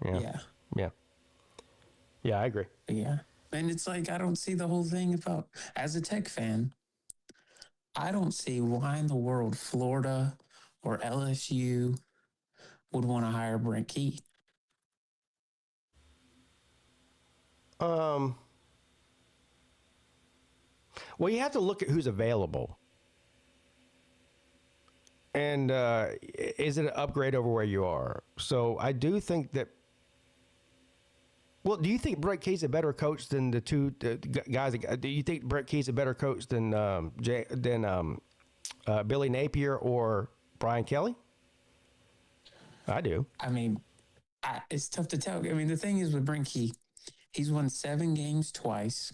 Yeah. Yeah, I agree. Yeah. And it's like, I don't see the whole thing about, as a Tech fan, I don't see why in the world Florida or LSU would want to hire Brent Key. Well, you have to look at who's available. And is it an upgrade over where you are? So I do think that. Well, do you think Brent Key's a better coach than the two guys? Do you think Brent Key's a better coach than Billy Napier or Brian Kelly? I do. I mean, it's tough to tell. I mean, the thing is with Brent Key, he's won 7 games twice.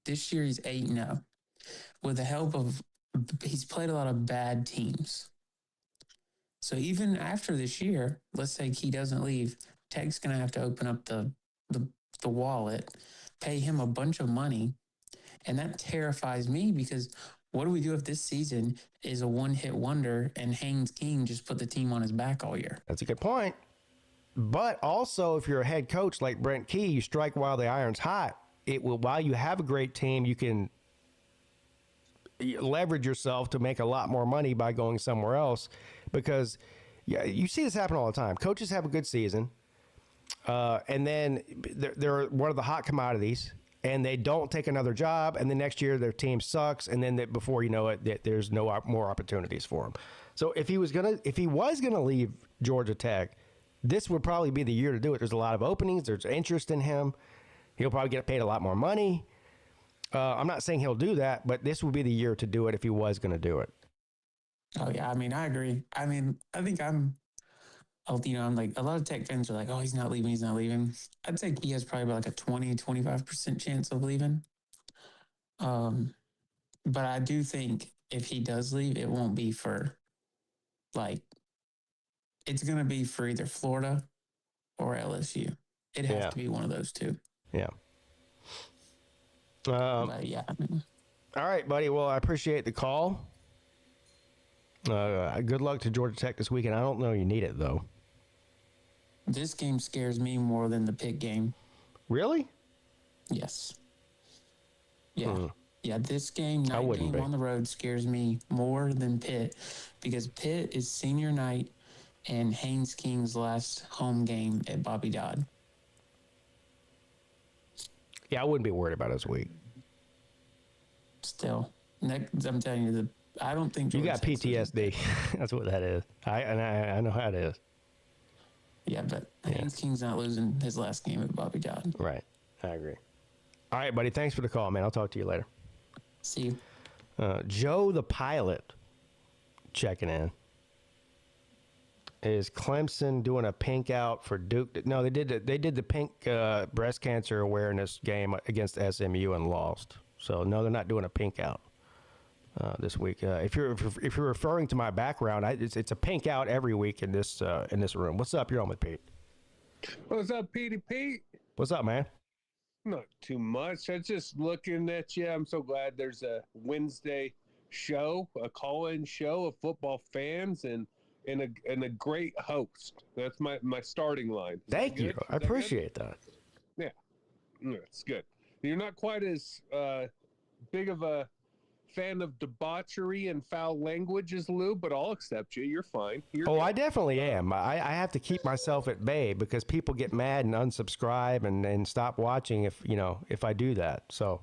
This year he's 8-0. With the help of, he's played a lot of bad teams. So even after this year, let's say Key doesn't leave, Tech's going to have to open up the wallet, pay him a bunch of money. And that terrifies me because what do we do if this season is a one-hit wonder and Haynes King just put the team on his back all year? That's a good point. But also, if you're a head coach like Brent Key, you strike while the iron's hot. While you have a great team, you can leverage yourself to make a lot more money by going somewhere else. Because you see this happen all the time. Coaches have a good season, and then they're one of the hot commodities, and they don't take another job, and the next year their team sucks, and then before you know it, there's no more opportunities for them. So if he was gonna leave Georgia Tech, this would probably be the year to do it. There's a lot of openings. There's interest in him. He'll probably get paid a lot more money. I'm not saying he'll do that, but this would be the year to do it if he was going to do it. Oh, yeah. I mean, I agree. I mean, I think I'm like, a lot of Tech fans are like, oh, he's not leaving. I'd say he has probably about like a 20-25% chance of leaving. But I do think if he does leave, it won't be for, like, it's going to be for either Florida or LSU. It has to be one of those two. Yeah. But yeah. I mean, all right, buddy. Well, I appreciate the call. Good luck to Georgia Tech this weekend. I don't know you need it, though. This game scares me more than the Pitt game. Really? Yes. Yeah. Yeah, this game, night game on the road, scares me more than Pitt because Pitt is senior night. in Haynes King's last home game at Bobby Dodd. Yeah, I wouldn't be worried about us week. Still, I'm telling you, I don't think You Georgia got Tech's losing. PTSD. That's what that is. I know how it is. Yeah, but Haynes King's not losing his last game at Bobby Dodd. Right. I agree. All right, buddy. Thanks for the call, man. I'll talk to you later. See you. Joe the pilot checking in. Is Clemson doing a pink out for Duke? No, they did the pink breast cancer awareness game against SMU and lost. So no, they're not doing a pink out this week. If you're referring to my background, it's a pink out every week in this room. What's up? You're on with Pete. What's up, Pete? What's up, man? Not too much. I'm just looking at you. I'm so glad there's a Wednesday show, a call-in show of football fans and a great host. That's my starting line. Thank you. I appreciate that. Yeah, it's good. You're not quite as big of a fan of debauchery and foul language as Lou, but I'll accept you. You're fine. I definitely am. I have to keep myself at bay because people get mad and unsubscribe and stop watching if I do that. So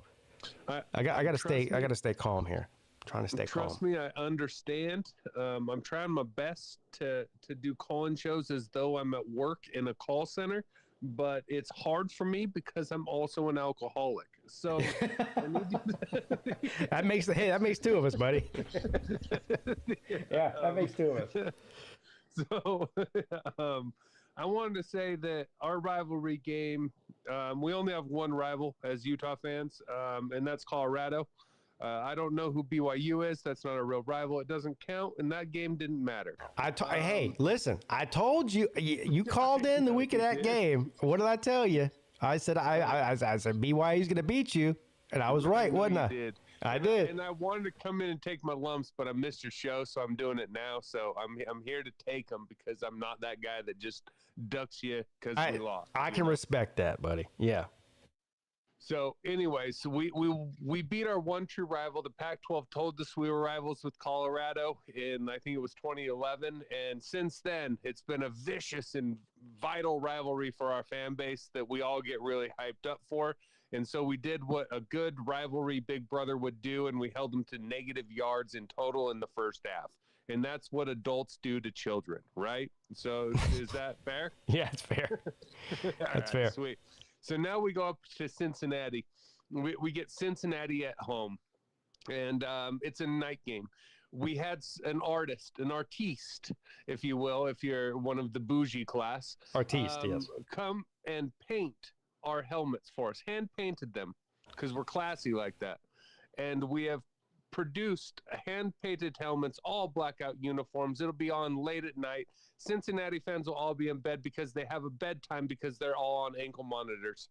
I got to stay calm here. Trying to stay calm. Trust me, I understand. I'm trying my best to do call-in shows as though I'm at work in a call center, but it's hard for me because I'm also an alcoholic. So that makes two of us, buddy. Yeah, that makes two of us. So I wanted to say that our rivalry game, we only have one rival as Utah fans, and that's Colorado. I don't know who BYU is. That's not a real rival. It doesn't count, and that game didn't matter. Hey, listen, I told you. You called in the week of that game. What did I tell you? I said I said BYU's going to beat you, and I was right, wasn't I? Did. I did. And I wanted to come in and take my lumps, but I missed your show, so I'm doing it now. So I'm here to take them because I'm not that guy that just ducks you because we lost. I can respect that, buddy. Yeah. So anyway, we beat our one true rival. The Pac-12 told us we were rivals with Colorado in, I think it was 2011. And since then, it's been a vicious and vital rivalry for our fan base that we all get really hyped up for. And so we did what a good rivalry big brother would do, and we held them to negative yards in total in the first half. And that's what adults do to children, right? So is that fair? Yeah, it's fair. That's fair. Sweet. So now we go up to Cincinnati. We get Cincinnati at home, and it's a night game. We had an artiste, if you will, if you're one of the bougie class. Artiste, yes. Come and paint our helmets for us. Hand-painted them because we're classy like that. And we have produced hand-painted helmets, all blackout uniforms. It'll be on late at night. Cincinnati fans will all be in bed because they have a bedtime because they're all on ankle monitors.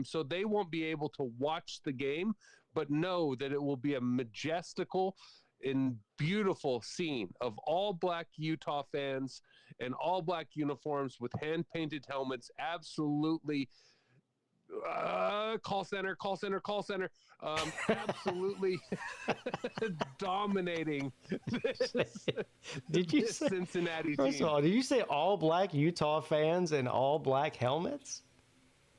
So they won't be able to watch the game, but know that it will be a majestical and beautiful scene of all black Utah fans and all black uniforms with hand-painted helmets. Absolutely. Call center. Absolutely dominating this Cincinnati team. First of all, did you say all black Utah fans and all black helmets?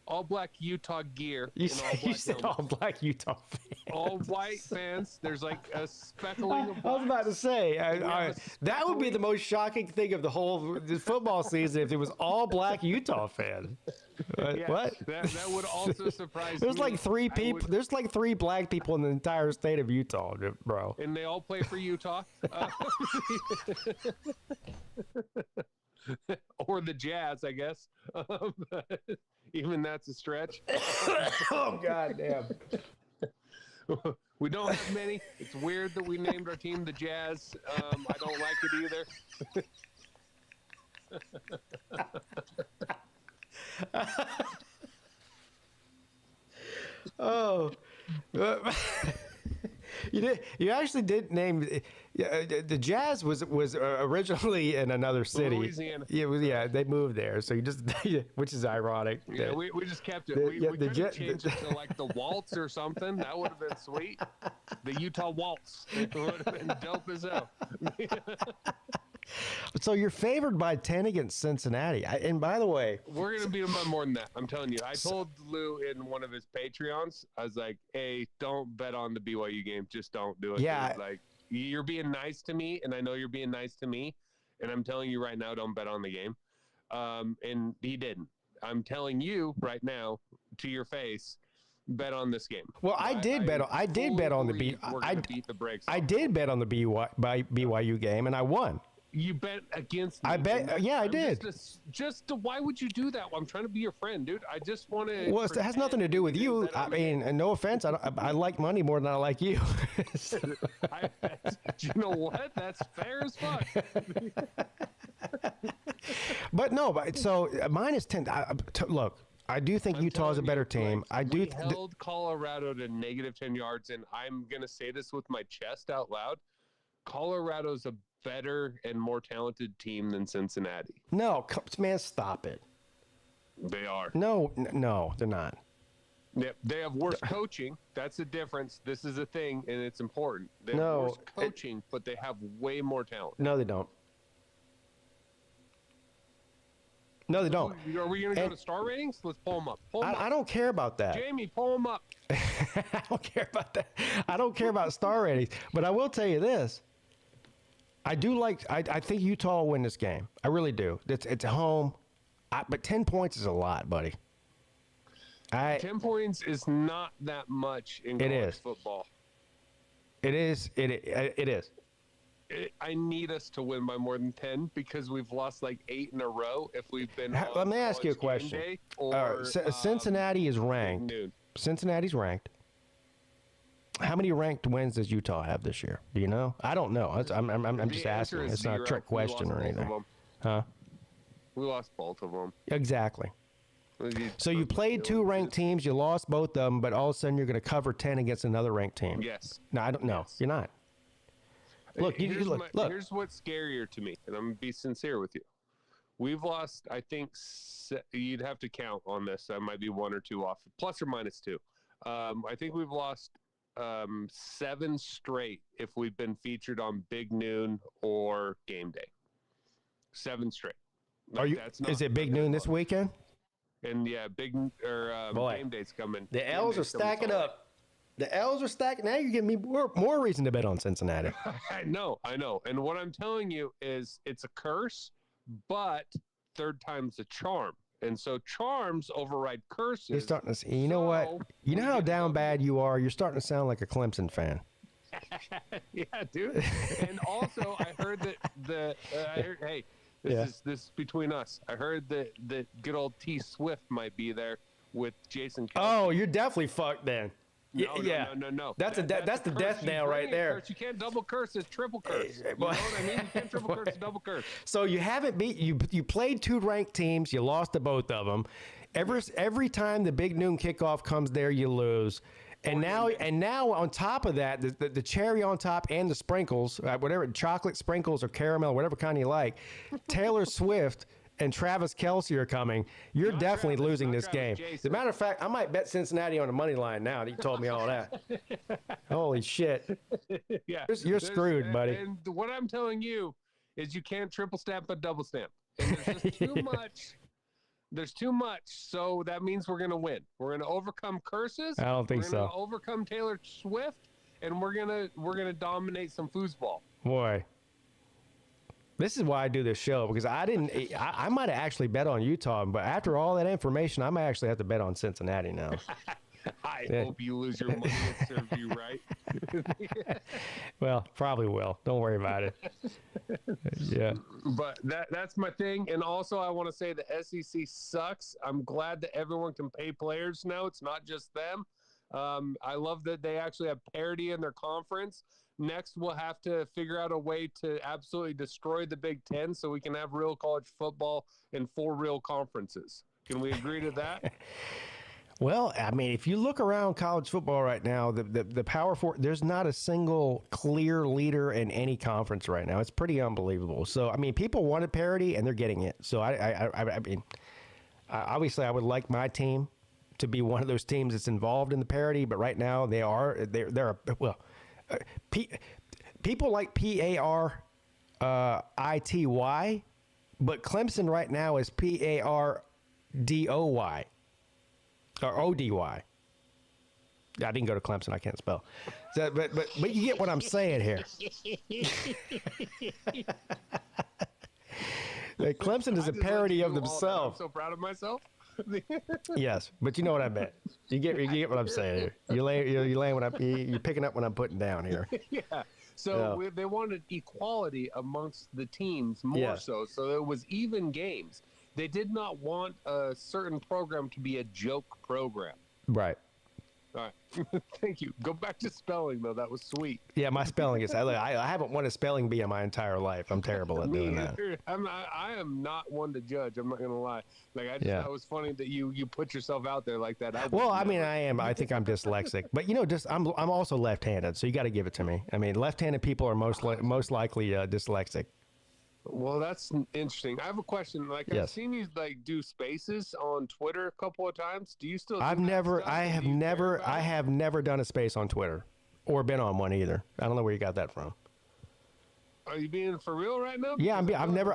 All black Utah gear. You said all black Utah fans. All white fans. There's like a speckling of I was about to say, that would be the most shocking thing of the whole football season if it was all black Utah fans. Yeah, what? That would also surprise There's me. like three people. There's like three black people in the entire state of Utah, bro. And they all play for Utah. Or the Jazz, I guess. Even that's a stretch. Oh, God damn. We don't have many. It's weird that we named our team the Jazz. I don't like it either. Oh. You actually did name the Jazz was originally in another city. Louisiana. Yeah, they moved there, so you just which is ironic. Yeah, we just kept it. We could have changed it to like the Waltz or something. That would have been sweet. The Utah Waltz. It would have been dope as hell. So you're favored by 10 against Cincinnati. And by the way, we're going to beat them by more than that. I'm telling you. I told Lou in one of his Patreons, I was like, hey, don't bet on the BYU game. Just don't do it. Yeah. Dude. Like, you're being nice to me, and I know you're being nice to me. And I'm telling you right now, don't bet on the game. And he didn't. I'm telling you right now to your face, bet on this game. Well, I did bet on the BYU game, and I won. You bet against me. I bet. Yeah, I did. Just why would you do that? Well, I'm trying to be your friend, dude. I just want to. Well, it has nothing to do with you. I mean, and no offense, I like money more than I like you. You know what? That's fair as fuck. But so minus 10. Look, I do think Utah is a better team. We held Colorado to negative 10 yards, and I'm gonna say this with my chest out loud. Colorado's a better and more talented team than Cincinnati. No, man, stop it. They are. No, they're not. They have worse coaching. That's the difference. This is a thing, and it's important. They have worse coaching, but they have way more talent. No, they don't. No, they don't. Are we going to go to star ratings? Let's pull them up. I don't care about that. Jamie, pull them up. I don't care about that. I don't care about star ratings. But I will tell you this. I think Utah will win this game. I really do. It's at home. But 10 points is a lot, buddy. 10 points is not that much in college football. It is. It is. I need us to win by more than 10 because we've lost like 8 in a row. If we've been, let me ask you a question. Cincinnati is ranked. Cincinnati's ranked. How many ranked wins does Utah have this year? Do you know? I don't know. I'm just asking. It's not a trick question or anything. Huh? We lost both of them. Exactly. So you played 2 ranked teams. You lost both of them, but all of a sudden you're going to cover 10 against another ranked team. Yes. No, I don't know. Yes. You're not. Look, look. Here's what's scarier to me, and I'm going to be sincere with you. We've lost, I think, you'd have to count on this. I might be 1 or 2 off, plus or minus 2. I think we've lost 7 straight if we've been featured on Big Noon or Game Day. 7 straight. Is it Big Noon this weekend? And yeah, Game Day's coming. The L's are stacking up. The L's are stacking. Now you're giving me more reason to bet on Cincinnati. I know. And what I'm telling you is it's a curse, but third time's a charm. And so charms override curses. You're starting to see. You know what? You know how down bad you are? You're starting to sound like a Clemson fan. Yeah, dude. And also, I heard that this is between us. I heard that good old T Swift might be there with Jason Kelce. Oh, you're definitely fucked then. No. That's the death nail right there. You can't double curse; it's triple curse. You know what I mean? You can't triple curse, double curse. So you haven't beat you played 2 ranked teams. You lost to both of them. Every time the Big Noon kickoff comes there, you lose. And now on top of that, the cherry on top and the sprinkles, whatever chocolate sprinkles or caramel, whatever kind you like, Taylor Swift and Travis Kelce are coming. You're definitely losing this game. As a matter of fact, I might bet Cincinnati on the money line now that you told me all that. Holy shit. Yeah. You're screwed, buddy. And what I'm telling you is you can't triple stamp but double stamp. And there's just too much. There's too much. So that means we're going to win. We're going to overcome curses. I don't think so. We're going to overcome Taylor Swift, and we're going to dominate some foosball. Boy. This is why I do this show, because I might have actually bet on Utah, but after all that information, I might actually have to bet on Cincinnati now. I hope you lose your money and serve you right. Well, probably will. Don't worry about it. Yeah. But that's my thing. And also, I want to say the SEC sucks. I'm glad that everyone can pay players now. It's not just them. I love that they actually have parity in their conference. Next, we'll have to figure out a way to absolutely destroy the Big Ten so we can have real college football and 4 real conferences. Can we agree to that? Well, I mean, if you look around college football right now, the Power Four, there's not a single clear leader in any conference right now. It's pretty unbelievable. So, I mean, people wanted parity, and they're getting it. So, I mean, obviously, I would like my team to be one of those teams that's involved in the parity, but right now they're people like PAR ITY, but Clemson right now is PARDOY or ODY. I didn't go to Clemson. I can't spell. So, but you get what I'm saying here. Like, Clemson is a parody of themselves. I'm so proud of myself. Yes, but you know what I meant. You get what I'm saying here. You're picking up what I'm putting down here. Yeah. So they wanted equality amongst the teams more so it was even games. They did not want a certain program to be a joke program. Right. All right. Thank you. Go back to spelling, though. That was sweet. Yeah, my spelling is... I haven't won a spelling bee in my entire life. I'm terrible at doing that. I am not one to judge. I'm not going to lie. Like, I just thought it was funny that you put yourself out there like that. I mean, I am. I think I'm dyslexic. But, I'm also left-handed, so you got to give it to me. I mean, left-handed people are most likely dyslexic. Well, that's interesting. I have a question. Like, I've seen you do spaces on Twitter a couple of times. Do you still? I have never done a space on Twitter, or been on one either. I don't know where you got that from. Are you being for real right now? Yeah, I've never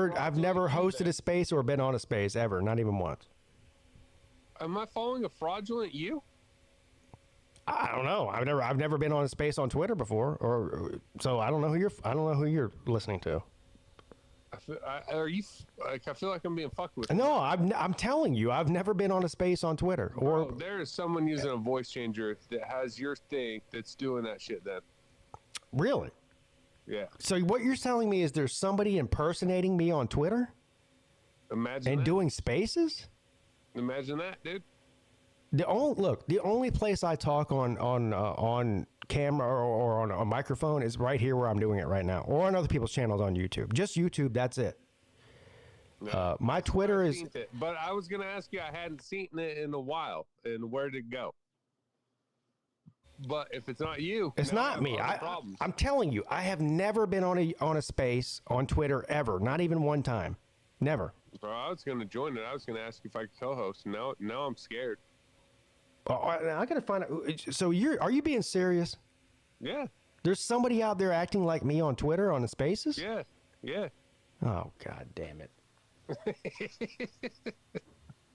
hosted a space or been on a space ever, not even once. Am I following a fraudulent you? I don't know. I've never been on a space on Twitter before, so I don't know who you're listening to. I feel like I'm being fucked with. No, I'm telling you, I've never been on a space on Twitter. Or there is someone using a voice changer that has your thing that's doing that shit. Then. Really? Yeah. So what you're telling me is there's somebody impersonating me on Twitter? Imagine. And that. Doing spaces? Imagine that, dude. The only place I talk on camera or on a microphone is right here where I'm doing it right now, or on other people's channels on YouTube. Just YouTube, that's it. No, my Twitter is... But I was going to ask you, I hadn't seen it in a while, and where did it go? But if it's not you... It's not me. I'm telling you, I have never been on a space on Twitter ever, not even one time. Never. Bro, I was going to join it. I was going to ask you if I could co-host. Now I'm scared. I gotta find out. So are you being serious? Yeah. There's somebody out there acting like me on Twitter on the spaces? Yeah. Yeah. Oh, God damn it.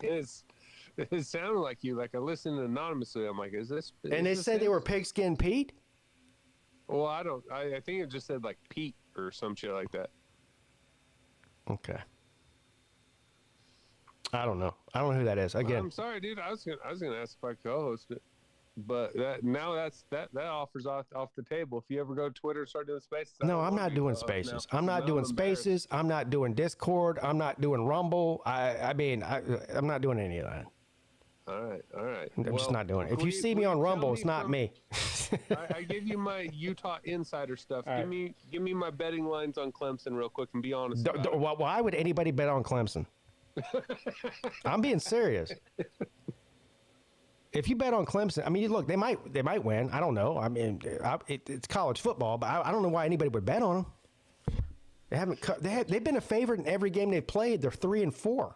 It sounded like you. Like I listened anonymously. I'm like, is this? And they said they were PigskinPeete? Well, I think it just said like Pete or some shit like that. Okay. I don't know who that is. Again, I'm sorry, dude. I was gonna ask if I co-host it, but that offers off the table. If you ever go to Twitter and start doing spaces, no, I'm not doing spaces. I'm not doing spaces. I'm not doing Discord. I'm not doing Rumble. I'm not doing any of that. All right. I'm just not doing it. If you see me on Rumble, it's not me. I give you my Utah insider stuff. Right. Give me my betting lines on Clemson real quick and be honest. Why would anybody bet on Clemson? I'm being serious. If you bet on Clemson, I mean, look, they might win. I don't know. I mean, it's college football, but I don't know why anybody would bet on them. They've been a favorite in every game they've played. They're 3-4.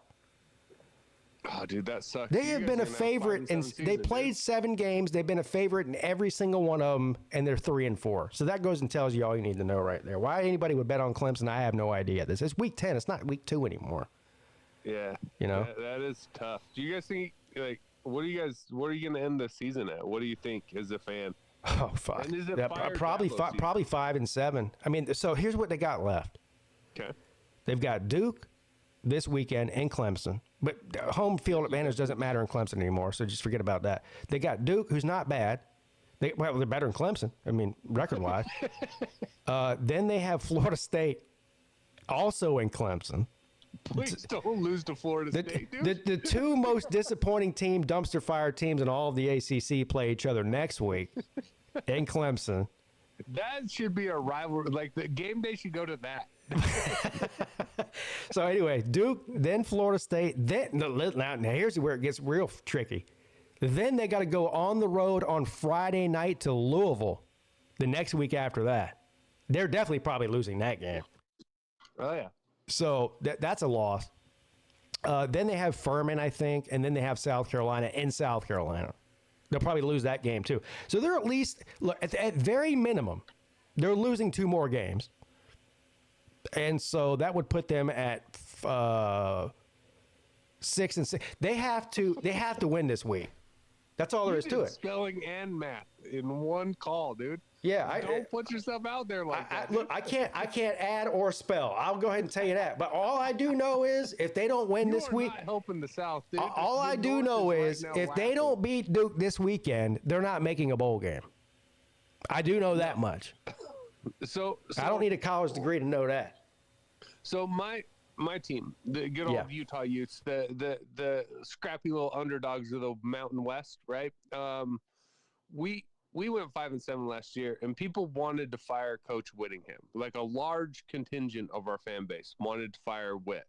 Oh, dude, that sucks. They have been a favorite, and they played 7 games. They've been a favorite in every single one of them, and they're 3-4. So that goes and tells you all you need to know right there. Why anybody would bet on Clemson, I have no idea. It's week 10. It's not week 2 anymore. Yeah, that is tough. Do you guys think what are you going to end the season at? What do you think as a fan? Oh, fuck. And is it probably 5-7. I mean, so here's what they got left. Okay. They've got Duke this weekend and Clemson, but home field advantage doesn't matter in Clemson anymore. So just forget about that. They got Duke, who's not bad. They're better than Clemson. I mean, record-wise. Then they have Florida State, also in Clemson. Please don't lose to Florida State, dude. The two most disappointing dumpster fire teams in all of the ACC play each other next week in Clemson. That should be a rivalry. Like, the game day should go to that. So anyway, Duke, then Florida State. Now here's where it gets real tricky. Then they got to go on the road on Friday night to Louisville the next week after that. They're definitely probably losing that game. Oh, yeah. So that's a loss. Then they have Furman, I think, and then they have South Carolina in South Carolina. They'll probably lose that game, too. So they're at least, look, at very minimum, they're losing 2 more games. And so that would put them at 6-6. They have to win this week. That's all there is to it. Spelling and math in one call, dude. Yeah, don't put yourself out there like that. Look, I can't add or spell. I'll go ahead and tell you that. But all I do know is if they don't win this week, not helping the South, dude. All I do know is if they don't beat Duke this weekend, they're not making a bowl game. I do know that much. So I don't need a college degree to know that. So my team, the good old Utah Utes, the scrappy little underdogs of the Mountain West, right? We went 5-7 last year, and people wanted to fire Coach Whittingham. Like a large contingent of our fan base wanted to fire Whit,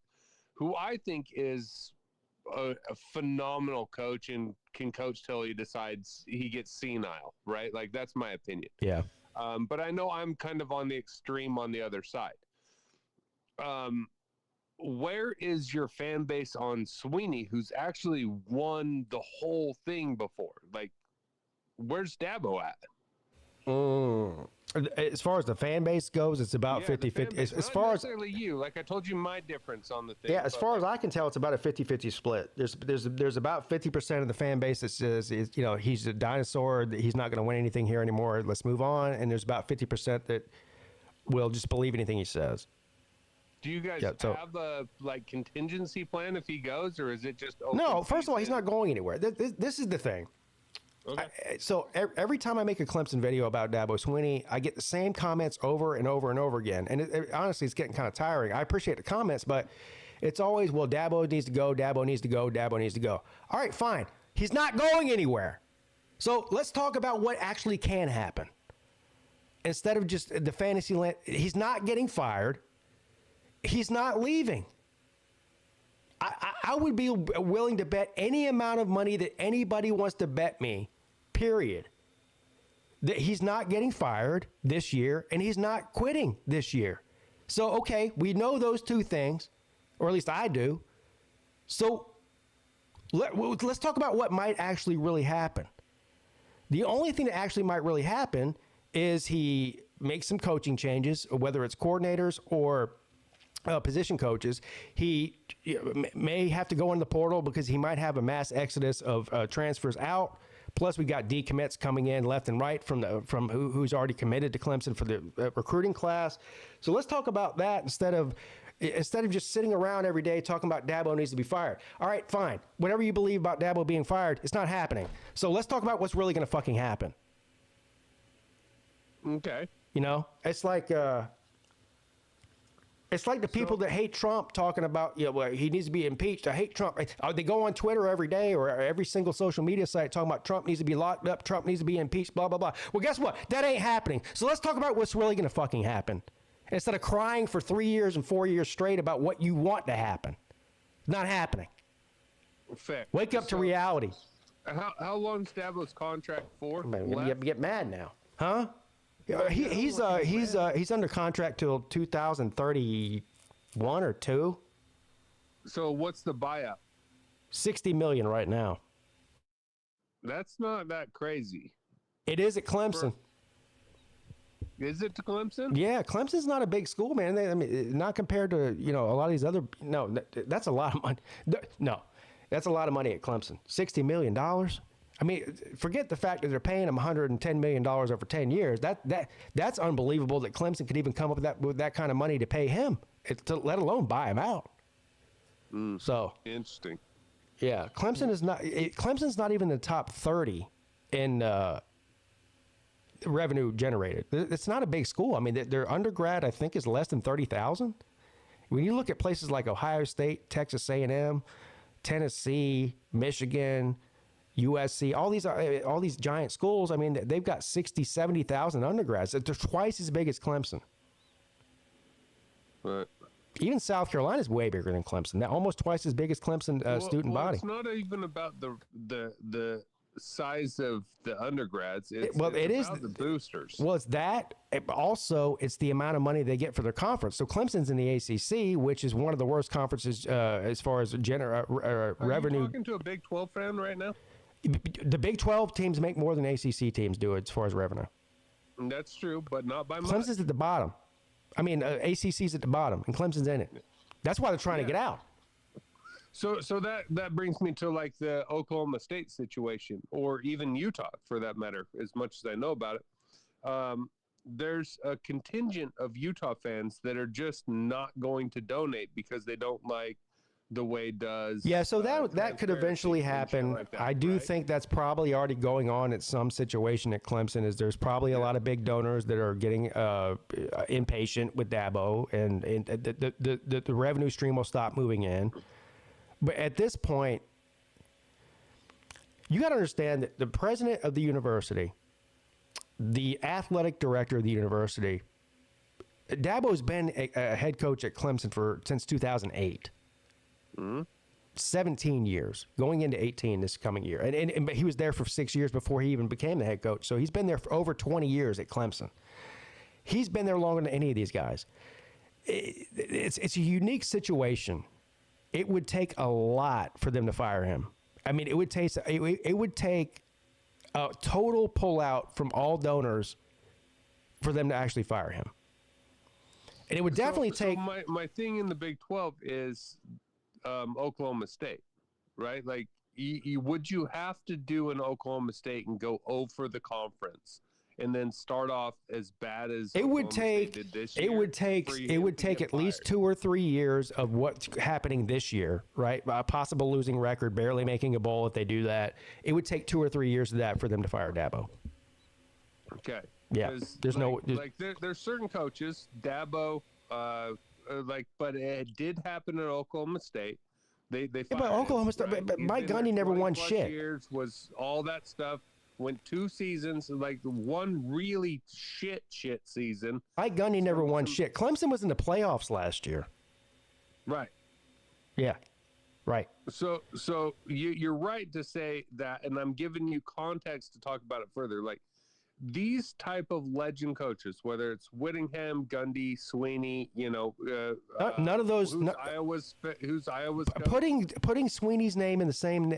who I think is a phenomenal coach and can coach till he decides he gets senile, right? Like that's my opinion. Yeah. But I know I'm kind of on the extreme on the other side. Where is your fan base on Sweeney, who's actually won the whole thing before? Like, where's Dabo at? As far as the fan base goes, it's about 50-50. As far as necessarily you, like I told you my difference on the thing. Yeah, as far as I can tell, it's about a 50-50 split. There's about 50% of the fan base that says he's a dinosaur, that he's not going to win anything here anymore. Let's move on. And there's about 50% that will just believe anything he says. Do you guys have a contingency plan if he goes, or is it just open no? First season? of all, he's not going anywhere. This is the thing. Okay. So every time I make a Clemson video about Dabo Swinney, I get the same comments over and over and over again. And honestly, it's getting kind of tiring. I appreciate the comments, but it's always, well, Dabo needs to go, Dabo needs to go, Dabo needs to go. All right, fine. He's not going anywhere. So let's talk about what actually can happen. Instead of just the fantasy land, he's not getting fired. He's not leaving. I would be willing to bet any amount of money that anybody wants to bet me, period, that he's not getting fired this year and he's not quitting this year. So, okay, we know those two things, or at least I do. So let's talk about what might actually really happen. The only thing that actually might really happen is he makes some coaching changes, whether it's coordinators or position coaches. He may have to go in the portal because he might have a mass exodus of transfers out. Plus, we got decommits coming in left and right from who's already committed to Clemson for the recruiting class. So let's talk about that instead of just sitting around every day talking about Dabo needs to be fired. All right, fine. Whatever you believe about Dabo being fired, it's not happening. So let's talk about what's really going to fucking happen. Okay. It's like the people that hate Trump talking about, well, he needs to be impeached. I hate Trump. They go on Twitter every day or every single social media site talking about Trump needs to be locked up, Trump needs to be impeached, blah, blah, blah. Well, guess what? That ain't happening. So let's talk about what's really going to fucking happen. Instead of crying for 3 years and 4 years straight about what you want to happen. Not happening. Fair. Wake up to reality. How long's Dabo's contract for? You get mad now. Huh? He's under contract till 2031 or 2. So what's the buyout? $60 million right now. That's not that crazy. It is at Clemson. Is it to Clemson? Yeah, Clemson's not a big school, man. Not compared to a lot of these other. No, that's a lot of money. No, that's a lot of money at Clemson. $60 million. Forget the fact that they're paying him $110 million over 10 years. That's unbelievable that Clemson could even come up with that kind of money to pay him, let alone buy him out. So interesting. Yeah, Clemson's not even in the top 30 in revenue generated. It's not a big school. Their undergrad, I think, is less than 30,000. When you look at places like Ohio State, Texas A&M, Tennessee, Michigan, USC, all these giant schools, they've got 60, 70,000 undergrads. They're twice as big as Clemson. Right. Even South Carolina is way bigger than Clemson. They're almost twice as big as Clemson student body. It's not even about the size of the undergrads. It's about the boosters. Well, it's that. Also, it's the amount of money they get for their conference. So Clemson's in the ACC, which is one of the worst conferences as far as revenue. Are you talking to a Big 12 fan right now? The Big 12 teams make more than ACC teams do as far as revenue. That's true, but not by much. Clemson's at the bottom. I mean, ACC's at the bottom, and Clemson's in it. That's why they're trying to get out. So that brings me to like the Oklahoma State situation, or even Utah for that matter, as much as I know about it. There's a contingent of Utah fans that are just not going to donate because they don't like the way does. Yeah, so that could eventually happen. Like that, I do right? think that's probably already going on at some situation at Clemson. Is there's probably a lot of big donors that are getting impatient with Dabo, and the revenue stream will stop moving in. But at this point, you got to understand that the president of the university, the athletic director of the university, Dabo's been a head coach at Clemson since 2008. 17 years, going into 18 this coming year. But he was there for 6 years before he even became the head coach. So he's been there for over 20 years at Clemson. He's been there longer than any of these guys. It's a unique situation. It would take a lot for them to fire him. I mean, it would take a total pullout from all donors for them to actually fire him. And it would definitely take... So my thing in the Big 12 is Oklahoma State, right? Like, would you have to do an Oklahoma State and go for the conference and then start off as bad as it would Oklahoma State take? did this It year would take. for It him would to take get at least fired? 2 or 3 years of what's happening this year, right? A possible losing record, barely making a bowl if they do that. It would take 2 or 3 years of that for them to fire Dabo. Okay. Yeah, 'Cause, there's there's certain coaches, Dabo, but it did happen at Oklahoma State. They but fired him, Oklahoma State, right? but He's Mike been there Gundy never 20 won plus shit. Years was all that stuff. Went 2 seasons, like one really shit season. Mike Gundy never won shit. Clemson was in the playoffs last year. Right. Yeah, right. So you're right to say that, and I'm giving you context to talk about it further. Like these type of legend coaches, whether it's Whittingham, Gundy, Sweeney, None of those. Who's Iowa's coach? Putting Sweeney's name in the same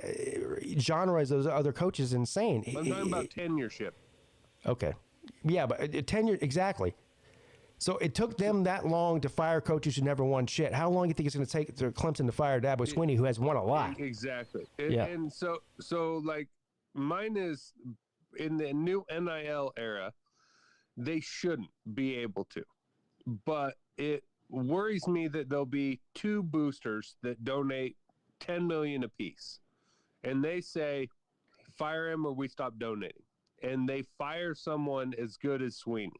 genre as those other coaches is insane. I'm talking about tenureship. Okay, yeah, but tenure exactly. So it took them that long to fire coaches who never won shit. How long do you think it's going to take for Clemson to fire Dabo Swinney, who has won a lot? Exactly. Yeah. And so like mine is in the new NIL era, they shouldn't be able to. But it worries me that there'll be 2 boosters that donate $10 million apiece. And they say, fire him or we stop donating. And they fire someone as good as Sweeney,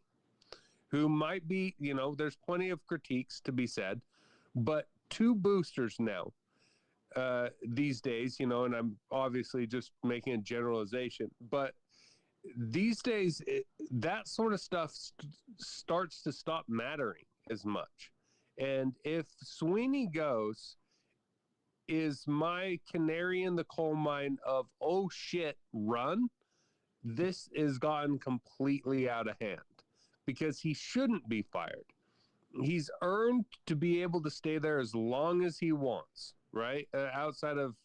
who might be, there's plenty of critiques to be said, but 2 boosters now, these days, and I'm obviously just making a generalization, but these days, that sort of stuff starts to stop mattering as much. And if Sweeney goes, is my canary in the coal mine of, oh shit, run, this has gotten completely out of hand because he shouldn't be fired. He's earned to be able to stay there as long as he wants, right? Outside of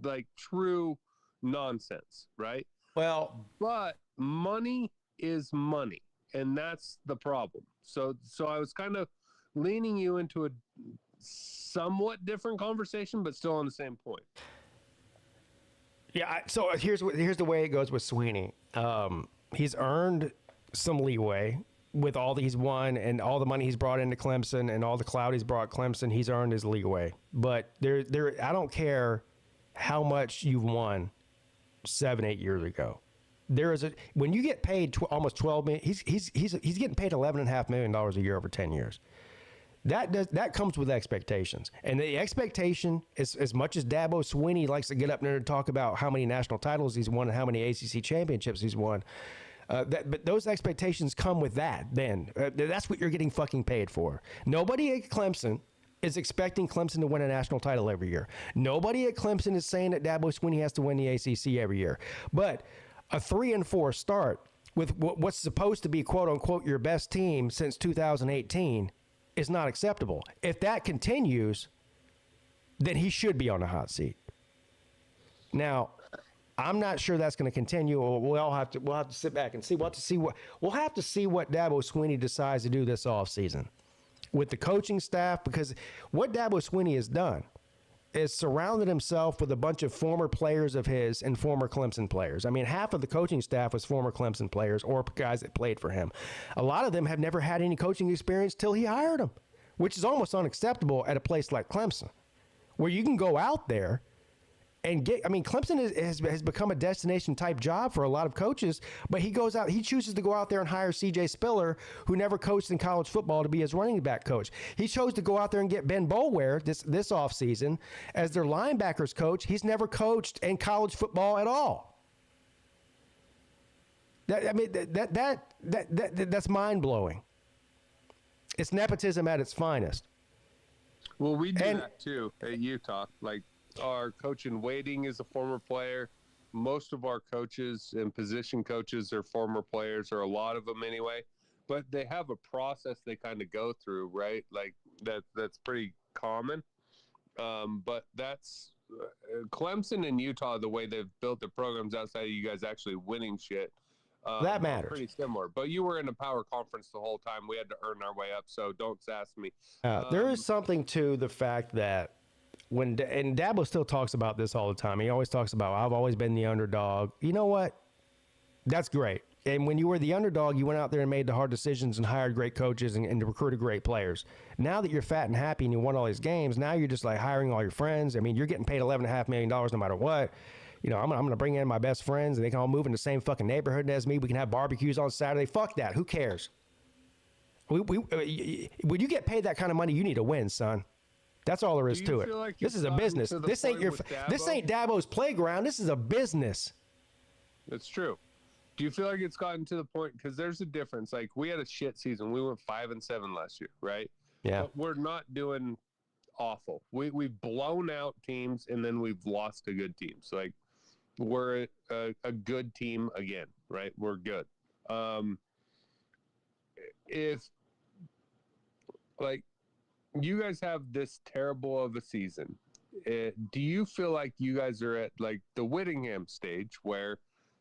like true nonsense, right? Well, but money is money, and that's the problem. So I was kind of leaning you into a somewhat different conversation, but still on the same point. Yeah. So here's the way it goes with Sweeney. He's earned some leeway with all that he's won and all the money he's brought into Clemson and all the clout he's brought Clemson. He's earned his leeway. But I don't care how much you've won 7-8 years ago. When you get paid almost $12 million, he's getting paid $11.5 million a year over 10 years. That comes with expectations, and the expectation is, as much as Dabo Swinney likes to get up there and talk about how many national titles he's won and how many ACC championships he's won, but those expectations come with that. Then that's what you're getting fucking paid for. Nobody at Clemson is expecting Clemson to win a national title every year. Nobody at Clemson is saying that Dabo Swinney has to win the ACC every year. But a 3-4 start with what's supposed to be, quote unquote, your best team since 2018 is not acceptable. If that continues, then he should be on the hot seat. Now, I'm not sure that's going to continue. We'll have to sit back and we'll have to see what Dabo Swinney decides to do this offseason with the coaching staff, because what Dabo Swinney has done is surrounded himself with a bunch of former players of his and former Clemson players. I mean, half of the coaching staff was former Clemson players or guys that played for him. A lot of them have never had any coaching experience till he hired them, which is almost unacceptable at a place like Clemson, where you can go out there and get, I mean, Clemson has become a destination type job for a lot of coaches, but he chooses to go out there and hire C.J. Spiller, who never coached in college football, to be his running back coach. He chose to go out there and get Ben Boulware this offseason as their linebackers coach. He's never coached in college football at all. That's mind-blowing. It's nepotism at its finest. Well, we do that too at Utah. Like, our coach in waiting is a former player. Most of our coaches and position coaches are former players, or a lot of them anyway. But they have a process they kind of go through, right? Like that's pretty common. But that's Clemson and Utah, the way they've built their programs outside of you guys actually winning shit. That matters. Pretty similar. But you were in a power conference the whole time. We had to earn our way up, so don't sass me. There is something to the fact that and Dabo still talks about this all the time. He always talks about, I've always been the underdog. You know what? That's great. And when you were the underdog, you went out there and made the hard decisions and hired great coaches and recruited great players. Now that you're fat and happy and you won all these games, now you're just like hiring all your friends. I mean, you're getting paid $11.5 million no matter what. You know, I'm going to bring in my best friends and they can all move in the same fucking neighborhood as me. We can have barbecues on Saturday. Fuck that. Who cares? When you get paid that kind of money, you need to win, son. That's all there is to it. Like this is a business. This ain't Dabo's playground. This is a business. That's true. Do you feel like it's gotten to the point, because there's a difference? Like, we had a shit season. We went 5-7 last year, right? Yeah. But we're not doing awful. We've blown out teams and then we've lost to good teams. Like, we're a good team again, right? We're good. If like you guys have this terrible of a season, do you feel like you guys are at like the Whittingham stage where,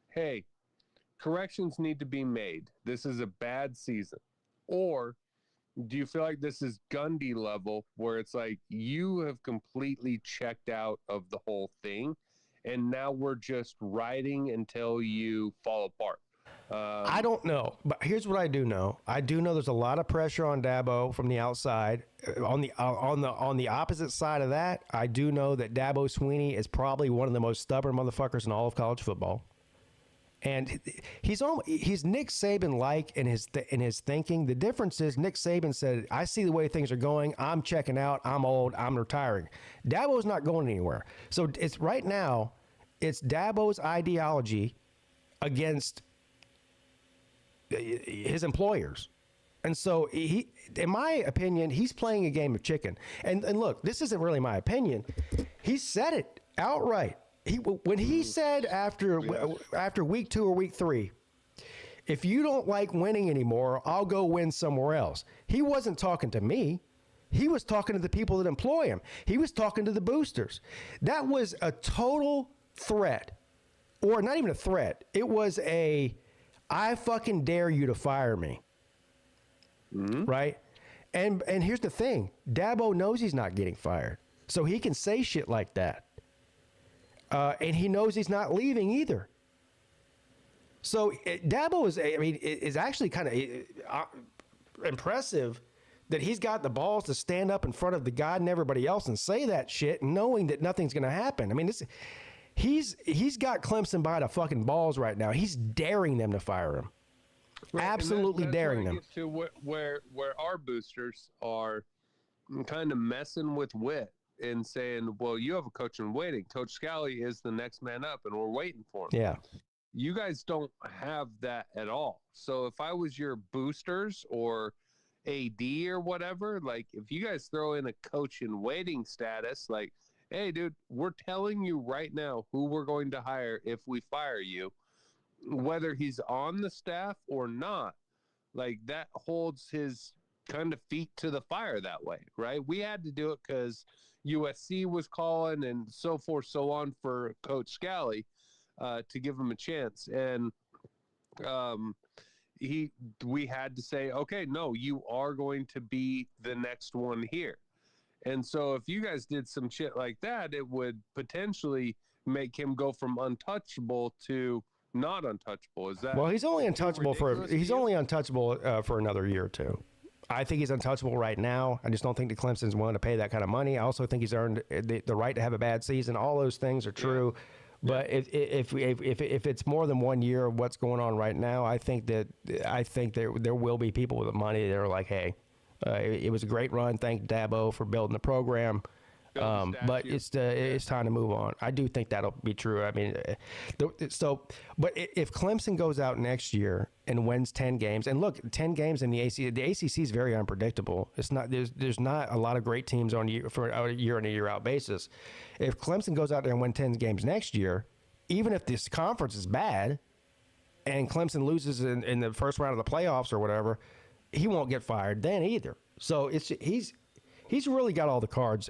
hey, corrections need to be made, this is a bad season? Or do you feel like this is Gundy level where it's like you have completely checked out of the whole thing and now we're just riding until you fall apart? I don't know, but here's what I do know. I do know there's a lot of pressure on Dabo from the outside. On the opposite side of that, I do know that Dabo Swinney is probably one of the most stubborn motherfuckers in all of college football. And he's Nick Saban-like in his thinking. The difference is Nick Saban said, I see the way things are going. I'm checking out. I'm old. I'm retiring. Dabo's not going anywhere. So it's right now, it's Dabo's ideology against his employers. And so he, in my opinion, he's playing a game of chicken. And look, this isn't really my opinion. He said it outright. When he said after week 2 or week 3, if you don't like winning anymore, I'll go win somewhere else. He wasn't talking to me. He was talking to the people that employ him. He was talking to the boosters. That was a total threat, or not even a threat. It was I fucking dare you to fire me. Mm-hmm. Right? And here's the thing. Dabo knows he's not getting fired. So he can say shit like that. And he knows he's not leaving either. So Dabo is actually kind of impressive that he's got the balls to stand up in front of the God and everybody else and say that shit, knowing that nothing's going to happen. I mean, he's got Clemson by the fucking balls right now. He's daring them to fire him. Right, absolutely daring them. To where our boosters are kind of messing with wit and saying, well, you have a coach in waiting. Coach Scally is the next man up, and we're waiting for him. Yeah. You guys don't have that at all. So if I was your boosters or AD or whatever, like if you guys throw in a coach in waiting status, like, hey, dude, we're telling you right now who we're going to hire if we fire you, whether he's on the staff or not, like that holds his kind of feet to the fire that way, right? We had to do it because USC was calling and so forth, so on for Coach Scally. to give him a chance. And we had to say, okay, no, you are going to be the next one here. And so if you guys did some shit like that, it would potentially make him go from untouchable to not untouchable. Is that? Well, he's only untouchable for another year or two. I think he's untouchable right now. I just don't think the Clemson's willing to pay that kind of money. I also think he's earned the right to have a bad season. All those things are true. Yeah. But if it's more than 1 year of what's going on right now, I think there will be people with the money that are like, hey, it was a great run. Thank Dabo for building the program. But it's time to move on. I do think that'll be true. I mean, but if Clemson goes out next year and wins 10 games, and look, 10 games in the ACC is very unpredictable. It's not there's not a lot of great teams for a year in a year out basis. If Clemson goes out there and win 10 games next year, even if this conference is bad, and Clemson loses in the first round of the playoffs or whatever, he won't get fired then either. So he's really got all the cards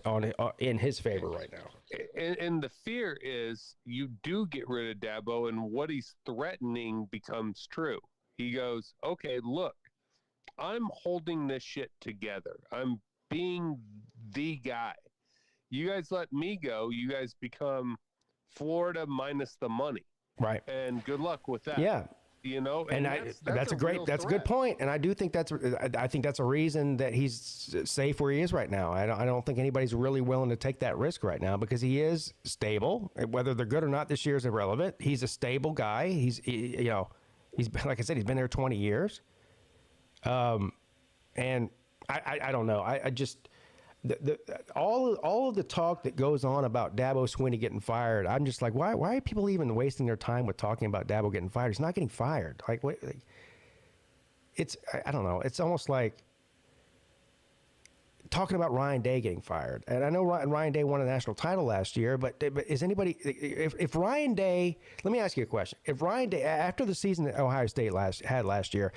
in his favor right now. And the fear is you do get rid of Dabo, and what he's threatening becomes true. He goes, okay, look, I'm holding this shit together. I'm being the guy. You guys let me go, you guys become Florida minus the money. Right. And good luck with that. Yeah. You know, and that's a good point, and I do think that's a reason that he's safe where he is right now. I don't think anybody's really willing to take that risk right now because he is stable. Whether they're good or not this year is irrelevant. He's a stable guy. He's like I said, he's been there 20 years. And I don't know. I just all of the talk that goes on about Dabo Swinney getting fired, I'm just like, why are people even wasting their time with talking about Dabo getting fired? He's not getting fired. Like, what? I don't know. It's almost like talking about Ryan Day getting fired. And I know Ryan Day won a national title last year, but is anybody? If Ryan Day, let me ask you a question. If Ryan Day, after the season that Ohio State had last year,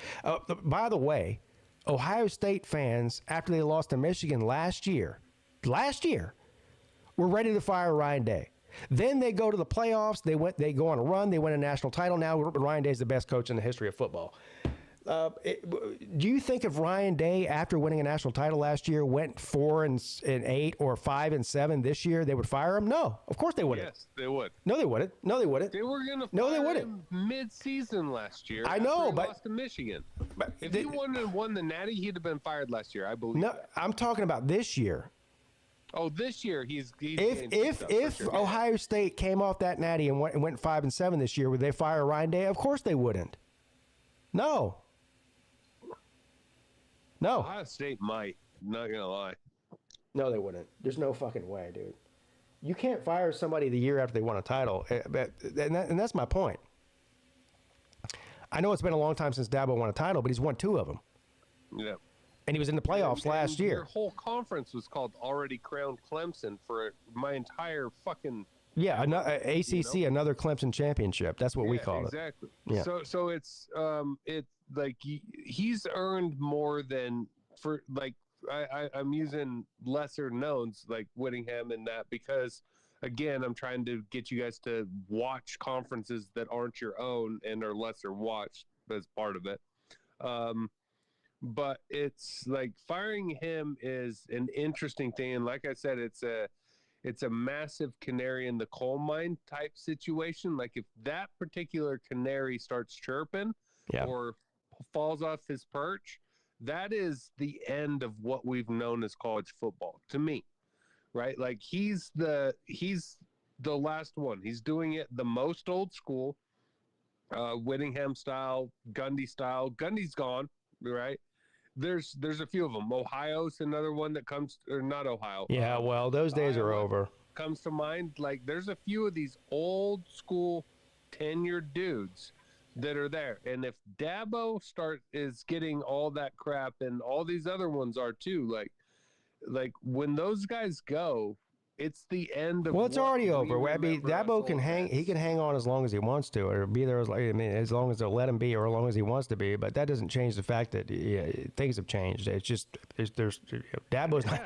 by the way, Ohio State fans, after they lost to Michigan last year, were ready to fire Ryan Day. Then they go to the playoffs. They go on a run. They win a national title. Now Ryan Day is the best coach in the history of football. Do you think if Ryan Day, after winning a national title last year, went 4-8 or 5-7 this year, they would fire him? No, of course they wouldn't. Yes, they would. No, they wouldn't. They were going to fire him mid-season last year. I know, but lost to Michigan. But if he won the Natty, he'd have been fired last year. I believe. No, I'm talking about this year. Oh, this year he's if sure. Ohio State came off that Natty and went 5-7 this year, would they fire Ryan Day? Of course they wouldn't. No. Ohio State might. Not gonna lie. No, they wouldn't. There's no fucking way, dude. You can't fire somebody the year after they won a title, and that's my point. I know it's been a long time since Dabo won a title, but he's won 2 of them. Yeah. And he was in the playoffs last year. Your whole conference was called Already Crowned Clemson for my entire fucking. Yeah, ACC, another Clemson championship. That's what we call it. Exactly. Yeah. So it's like he's earned more than for like I'm using lesser knowns like Whittingham and that because again I'm trying to get you guys to watch conferences that aren't your own and are lesser watched as part of it. But it's like firing him is an interesting thing, and like I said, it's a massive canary in the coal mine type situation. Like if that particular canary starts chirping or falls off his perch, that is the end of what we've known as college football to me, right? Like he's the last one. He's doing it the most old school, Whittingham style, Gundy style. Gundy's gone, right? There's a few of them. Ohio's another one that comes, or not Ohio. Yeah, well, those days are over. Comes to mind. Like there's a few of these old school tenured dudes that are there. And if Dabo is getting all that crap and all these other ones are too, like when those guys go, It's the end of. Well, it's already over. I mean, remember Dabo us can all hang. as. He can hang on as long as he wants to, or be there as long as they'll let him be, or as long as he wants to be. But that doesn't change the fact that things have changed. It's just Dabo's not.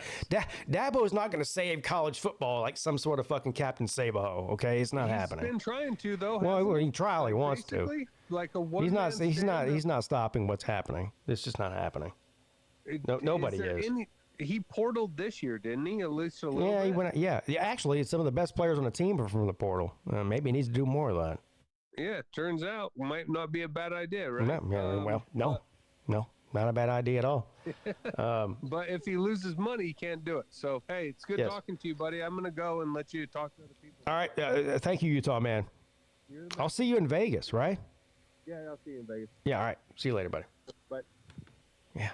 Dabo's not going to save college football like some sort of fucking Captain Sabaho. Okay, it's not happening. He's been trying to though. Well, he try all he Like, wants to. basically, Like a one. He's not stopping what's happening. It's just not happening. Nobody is. He portaled this year, didn't he? At least a little Yeah, bit. he went. Yeah, actually, some of the best players on the team are from the portal. Maybe he needs to do more of that. Yeah, turns out might not be a bad idea, right? No, not a bad idea at all. But if he loses money, he can't do it. So hey, it's good Yes. talking to you, buddy. I'm gonna go and let you talk to other people. All right, thank you, Utah man. I'll see you in Vegas, right? Yeah, I'll see you in Vegas. Yeah, all right. See you later, buddy. Bye. Yeah.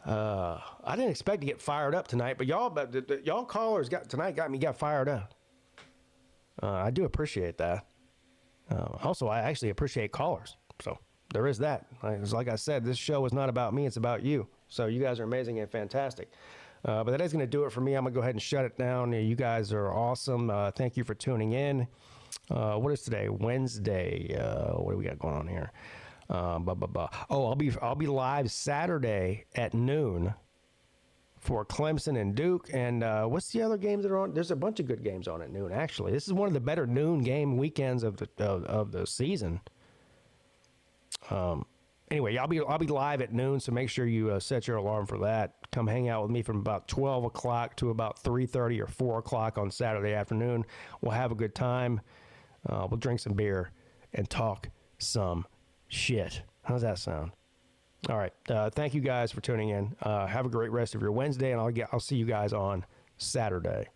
I didn't expect to get fired up tonight, but y'all callers got fired up. I do appreciate that. Also, I actually appreciate callers. So there is that. Like I said, this show is not about me; it's about you. So you guys are amazing and fantastic. But that is going to do it for me. I'm going to go ahead and shut it down. You guys are awesome. Thank you for tuning in. What is today? Wednesday. What do we got going on here? Oh, I'll be live Saturday at noon for Clemson and Duke. And what's the other games that are on? There's a bunch of good games on at noon. Actually, this is one of the better noon game weekends of the season. Anyway, I'll be live at noon, so make sure you set your alarm for that. Come hang out with me from about 12 o'clock to about 3:30 or 4 o'clock on Saturday afternoon. We'll have a good time. We'll drink some beer and talk some shit. How's that sound? All right. Thank you guys for tuning in. Have a great rest of your Wednesday, and I'll see you guys on Saturday.